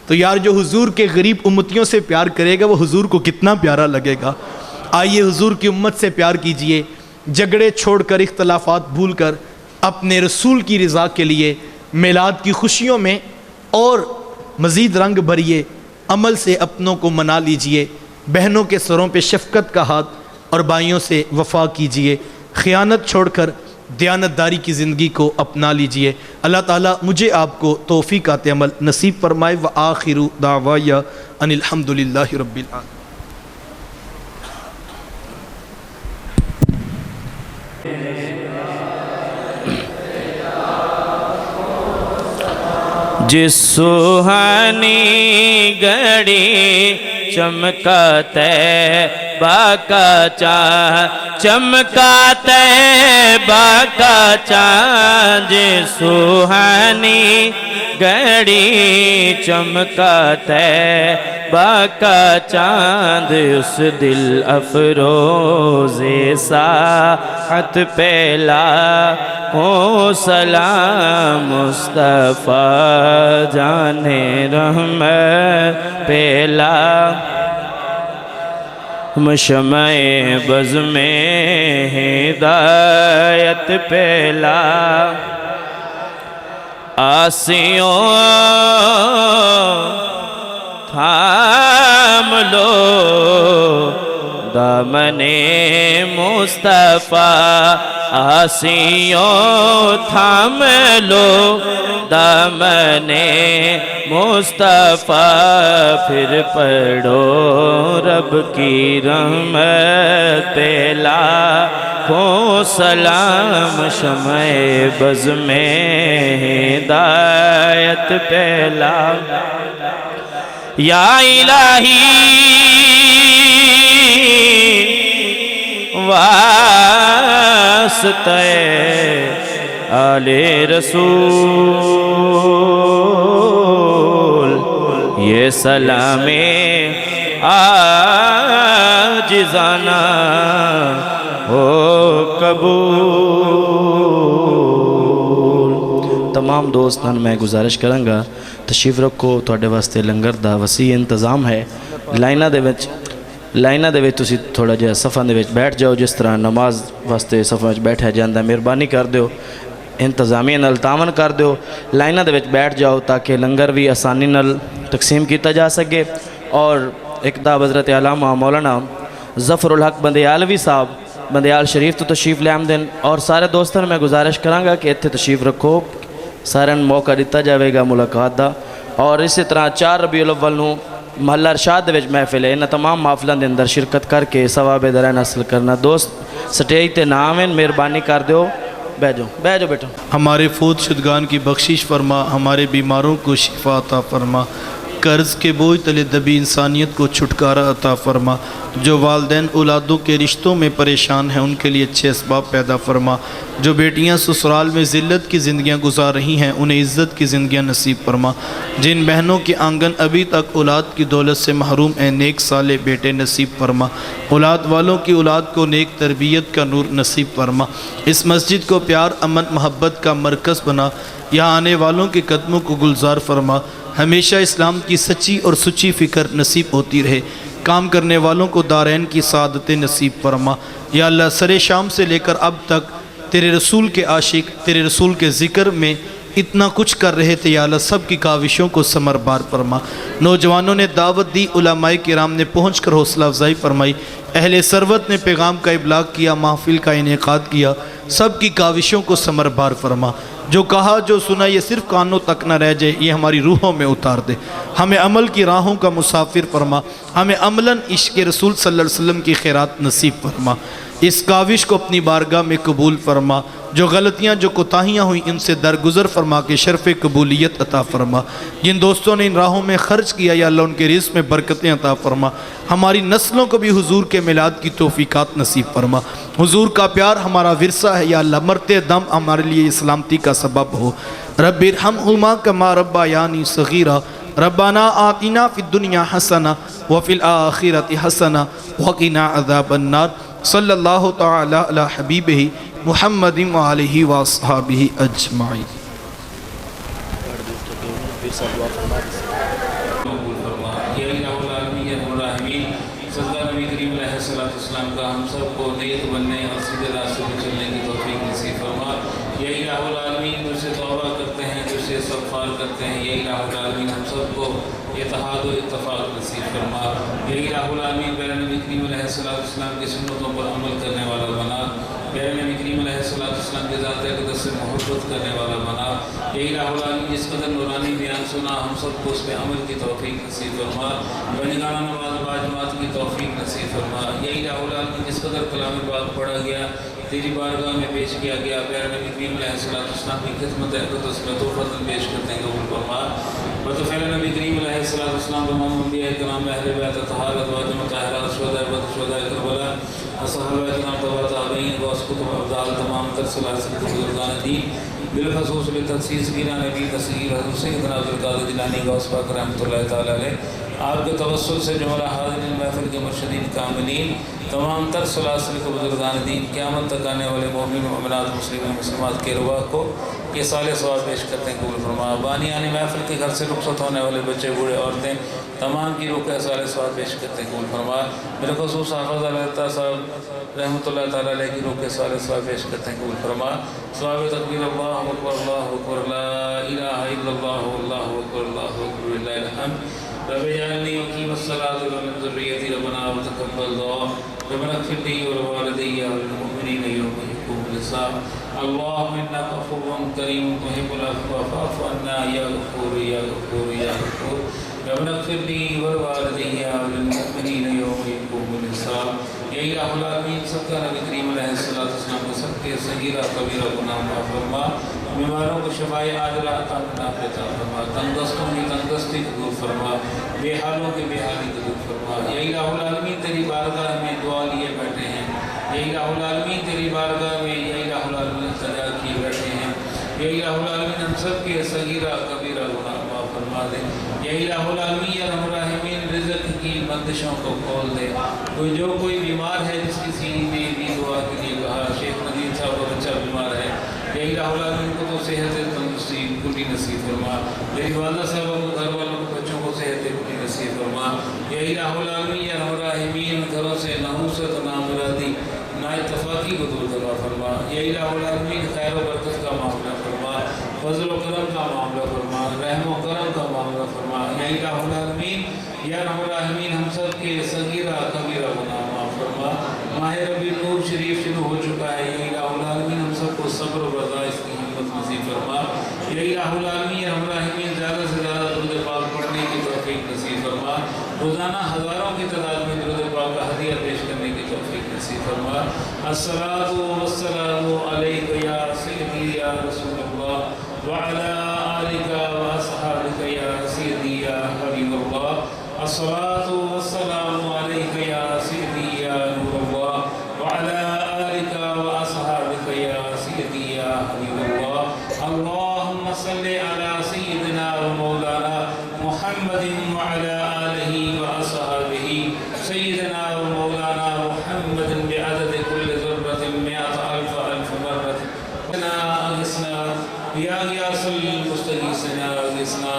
تو یار جو حضور کے غریب امتیوں سے پیار کرے گا وہ حضور کو کتنا پیارا لگے گا. آئیے حضور کی امت سے پیار کیجئے، جھگڑے چھوڑ کر، اختلافات بھول کر اپنے رسول کی رضا کے لیے میلاد کی خوشیوں میں اور مزید رنگ بھریے، عمل سے اپنوں کو منا لیجئے، بہنوں کے سروں پہ شفقت کا ہاتھ اور بھائیوں سے وفا کیجئے، خیانت چھوڑ کر دیانتداری کی زندگی کو اپنا لیجئے. اللہ تعالیٰ مجھے آپ کو توفیقات عمل نصیب فرمائے. وآخر دعوایا ان الحمدللہ رب العالمین. جس سوہانی گھڑی چمکاتے باکا چاند، چمکاتے باکا چاند، جس سوہانی گھڑی چمکاتے باکا چاند، اس دل افروز ساحت پہ لاکھوں سلام، مصطفیٰ جانے رحمت پہ لاکھوں شمع بز میں ہدایت پہ لاکھوں آسیوں تھام لو دامن مصطفیٰ، آسیوں تھام لو دامن مصطفیٰ، پھر پڑھو رب کی رحمت پہ لاکھوں سلام، شمع بز میں ہدایت پہ لاکھوں. یا الہی واسطہ آل رسول، یہ سلام عاجزانہ ہو قبول. تمام دوستان میں گزارش کروں گا تشریف رکھو، تواڈے واسطے لنگر دا وسیع انتظام ہے. لائنہ دے وچ تسی تھوڑا جہا صفاں دے وچ بیٹھ جاؤ، جس طرح نماز واسطے صفاں وچ بیٹھا جاندا، مہربانی کر دیو، انتظامیہ نال تعاون کر دیو، لائنہ دے وچ بیٹھ جاؤ تاکہ لنگر بھی آسانی نال تقسیم کیتا جا سکے. اور اقتداب حضرت علامہ مولانا ظفر الحق بندیالوی صاحب بندیال شریف تو تشریف لے آمدن، اور سارے دوستان میں گزارش کراں گا کہ اتنے تشریف رکھو، سارے موقع دیتا جاوے گا ملاقات دا. اور اسی طرح 4 ربیع الاول نو محلہ ارشاد دے وچ محفل ہے، انہاں تمام محفلاں دے اندر شرکت کر کے ثواب درائن حاصل کرنا۔ دوست سٹیج تے نام ہیں، مہربانی کر دیو، بیٹھ جاؤ بیٹھو۔ ہمارے فوت شدگان کی بخشش فرما، ہمارے بیماروں کو شفا عطا فرما، قرض کے بوجھ تلے دبی انسانیت کو چھٹکارا عطا فرما، جو والدین اولادوں کے رشتوں میں پریشان ہیں ان کے لیے اچھے اسباب پیدا فرما، جو بیٹیاں سسرال میں ذلت کی زندگیاں گزار رہی ہیں انہیں عزت کی زندگیاں نصیب فرما، جن بہنوں کے آنگن ابھی تک اولاد کی دولت سے محروم ہیں نیک صالح بیٹے نصیب فرما، اولاد والوں کی اولاد کو نیک تربیت کا نور نصیب فرما، اس مسجد کو پیار امن محبت کا مرکز بنا، یہاں آنے والوں کے قدموں کو گلزار فرما، ہمیشہ اسلام کی سچی اور سچی فکر نصیب ہوتی رہے، کام کرنے والوں کو دارین کی سعادتیں نصیب فرما۔ یا اللہ سر شام سے لے کر اب تک تیرے رسول کے عاشق تیرے رسول کے ذکر میں اتنا کچھ کر رہے تھے، یا اللہ سب کی کاوشوں کو ثمر بار فرما۔ نوجوانوں نے دعوت دی، علماء کرام نے پہنچ کر حوصلہ افزائی فرمائی، اہل ثروت نے پیغام کا ابلاغ کیا، محفل کا انعقاد کیا، سب کی کاوشوں کو ثمر بار فرما۔ جو کہا جو سنا یہ صرف کانوں تک نہ رہ جائے، یہ ہماری روحوں میں اتار دے، ہمیں عمل کی راہوں کا مسافر فرما، ہمیں عملاً عشق رسول صلی اللہ علیہ وسلم کی خیرات نصیب فرما، اس کاوش کو اپنی بارگاہ میں قبول فرما، جو غلطیاں جو کوتاہیاں ہوئیں ان سے درگزر فرما کے شرف قبولیت عطا فرما، جن دوستوں نے ان راہوں میں خرچ کیا یا اللہ ان کے رزق میں برکتیں عطا فرما، ہماری نسلوں کو بھی حضور کے میلاد کی توفیقات نصیب فرما، حضور کا پیار ہمارا ورثہ ہے، یا اللہ مرتے دم ہمارے لیے سلامتی کا سبب ہو۔ رب ارحمہما کما ربیانی صغیرا، ربنا آتنا فی الدنیا حسنہ وفی الآخرۃ حسنہ وقنا عذاب النار۔ صلی اللہ تعالی علی حبیبہ محمد وآلہ واصحابہ اجمعین۔ صدقہ نبی کریم علیہ السلام کا ہم سب کو نیک بننے اور سیدھے راستے پہ چلنے کی توفیق نصیب فرما۔ یا الہ العالمین تجھ سے توبہ کرتے ہیں، تجھ سے استغفار کرتے ہیں، یا الہ العالمین ہم سب کو اتحاد و اتفاق نصیب فرما۔ یا الہ العالمین پیارے نبی کریم علیہ السلام کی سنتوں پر عمل کرنے والا بنا، پیارے نبی کریم علیہ السلام کے ذات اقدس سے محبت کرنے والا بنا۔ یا الہ العالمین جس قدر نورانی بیان سنا ہم سب کو اس پہ عمل کی توفیق نصیب فرما، بنگانہ نماز باجماعت کی توفیق نصیب فرما۔ یا الہ العالمین جس قدر کلام پاک پڑھا گیا تیری بارگاہ میں پیش کیا گیا، پیارے نبی کریم علیہ السلام کی خدمت اقدس میں تو فضل پیش کرتے ہیں قبول فرما۔ بطفیل نبی کریم علیہ السلام تمام انبیاء کرام اہل بیت اطہار ازواج مطہرات شہداء بدر شہداء کربلا صحابہ کرام تبع تابعین غوث کتب ابدال تمام تر سلاسل بزرگان دین بالخصوص بالتخصیص گیرہ نبی تصغیر حضرت سیدنا عبدالقادر جیلانی غوث پاک رحمۃ اللہ تعالیٰ علیہ، آپ کے توسل سے جملہ حاضرین محفل کے مرشدین کاملین تمام تر سلاسل کو بزرگان دین قیامت تک آنے والے مومن مومنات مسلمین مسلمات کے رواح کو یہ صالح ثواب پیش کرتے ہیں قبول فرما۔ بانیان محفل کے گھر سے رخصت ہونے والے بچے بوڑھے عورتیں تمام کی روح کا صالح ثواب پیش کرتے ہیں قبول فرما۔ میرے خصوص حافظ علیہ صاحب رحمۃ اللہ تعالیٰ علیہ کی روح کے صالح ثواب پیش کرتے ہیں قبول فرما۔ ثواب تکبیر اللہ اکبر لا الہ الا اللہ واللہ اکبر اللہ اکبر للہ الحمد۔ رب اجعلنی مقیم الصلاۃ ومن ذریتی ربنا وتقبل دعا ربنا اغفر لی ولوالدی وللمؤمنین یوم یقوم الحساب۔ اللهم انك عفو کریم تحب العفو فاعف عنا یا غفور یا غفور یا غفور۔ ربنا اغفر لی ولوالدی وللمؤمنین یوم یقوم الحساب۔ یا الہ العالمین سب کا نبی کریم علیہ السلام کے سب کے صغیرہ کبیرہ گناہ معاف فرما، بیماروں کو شفائے عاجلہ عطا فرما، تنگستوں کی تنگستی کو دور فرما، بے حالوں کی بے حالی کو دور فرما۔ یا الہ العالمین تیری بارگاہ میں دعا لیے بیٹھے ہیں، یا الہ العالمین تیری بارگاہ میں یا الہ العالمین سجا کیے بیٹھے ہیں، یا الہ العالمین ہم سب کے صغیرہ کبیرہ گناہ معاف فرما دے۔ یا الہ العالمین یا ارحم الراحمین رزق کی بندشوں کو کھول دے، کوئی بیمار ہے جس کسی نے بھی دعا کے لیے کہا، شیخ ندیم صاحب کا بچہ بیمار ہے، یا الہ العالمین کو تو صحت تندرستی کلی نصیب فرما، میری والدہ صاحبوں کو گھر والوں کو بچوں کو صحت کلی نصیب فرما۔ یا الہ العالمین یا ارحم الراحمین گھروں سے نحوست نامرادی نا اتفاقی کو دور فرما۔ یا الہ العالمین خیر و برکت کا معاملہ فرما، فضل و کرم کا معاملہ فرما، رحم و کرم کا معاملہ فرما۔ یا الہ العالمین یا ارحم الراحمین ہم سب کے صغیرہ کبیرہ گناہ معاف فرما۔ ماہ ربیع النور شریف شروع ہو چکا ہے، یا الہ العالمین ہم سب کو صبر و برداشت کی ہمت نصیب فرما۔ یا الہ العالمین یا ارحم الراحمین زیادہ سے زیادہ درود پاک پڑھنے کی توفیق نصیب فرما۔ روزانہ ہزاروں کی تعداد میں درود پاک کا ہدیہ پیش کرنے کی توفیق نصیب فرما. الصلاۃ والسلام علیک یا سیدی یا رسول اللہ وعلی آلک واصحابک یا سیدی یا حبیب اللہ. الصلاۃ والسلام علیک یا سیدی یا نور اللہ وعلی آلک واصحابک یا سیدی یا حبیب اللہ. اللہم صلی علی سیدنا و مولانا محمد وعلى آله وأصحابه سيدنا ومولانا محمد بعدد كل ذرة 100,000 ألف مرة. أغثنا یا غیاث المستغیثین اغثنا.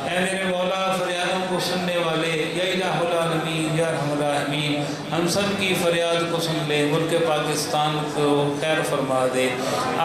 اے میرے مولا فریادوں کو سننے والے یا الہ العالمین یا ارحم الراحمین ہم سب کی فریاد کو سن لے. ملک پاکستان کو خیر فرما دے,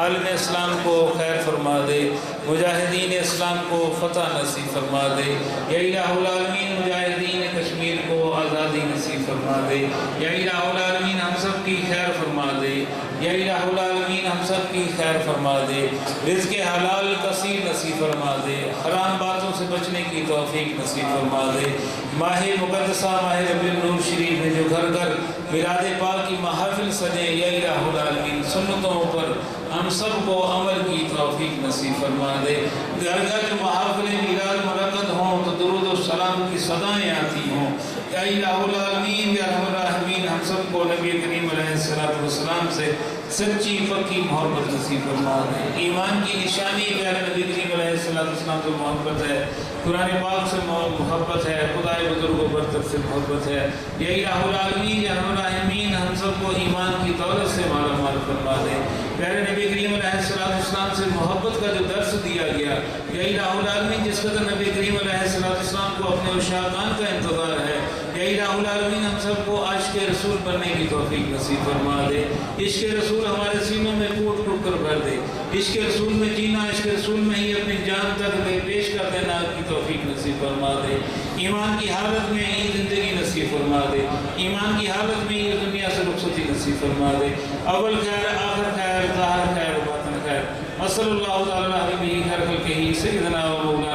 عالم اسلام کو خیر فرما دے, مجاہدین اسلام کو فتح نصیب فرما دے. یا الہ العالمین مجاہدین کشمیر کو آزادی نصیب فرما دے. یا الہ العالمین ہم سب کی خیر فرما دے. یا الہ العالمین ہم سب کی خیر فرما دے. رزق حلال کثیر نصیب فرما دے. حرام باتوں سے بچنے کی توفیق نصیب فرما دے. ماہ مقدسہ ماہ ربیع النور شریف میں جو گھر گھر میلاد پاک کی محافل سجے, یا الہ العالمین سنتوں پر ہم سب کو عمل کی توفیق نصیب فرما دے. گھر گھر جو محافل میلاد منعقد ہوں تو درود و سلام کی صدائیں آتی ہوں. یا الہ العالمین یا ارحم الراحمین ہم سب کو نبی کریم علیہ السلام سے سچی پکی محبت نصیب فرما دے. ایمان کی نشانی پیارے نبی کریم علیہ السلام سے محبت ہے, قرآن پاک سے محبت ہے, خدائے بزرگ و برتر سے محبت ہے. یا الہ العالمین یا ارحم الراحمین ہم سب کو ایمان کی دولت سے مالا مال فرما دے. پیارے نبی کریم علیہ السلام سے محبت کا جو درس دیا گیا, یا الہ العالمین جس قدر نبی کریم علیہ السلام کو اپنے عشاقان کا انتظار ہے, یا الہ العالمین ہم سب کو عاشق رسول بننے کی توفیق نصیب فرما دے. عشق رسول ہمارے سینوں میں کوٹ کوٹ کر بھر دے. عشق رسول میں جینا, عشق رسول میں ہی اپنی جان تک پیش کر دینا کی توفیق نصیب فرما دے. ایمان کی حالت میں ہی زندگی نصیب فرما دے. ایمان کی حالت میں ہی دنیا سے رخصتی نصیب فرما دے. اول خیر, آخر خیر, ظاہر خیر, باطن خیر. صلی اللہ تعالی علیہ خیر خلقہ سیدنا و مولانا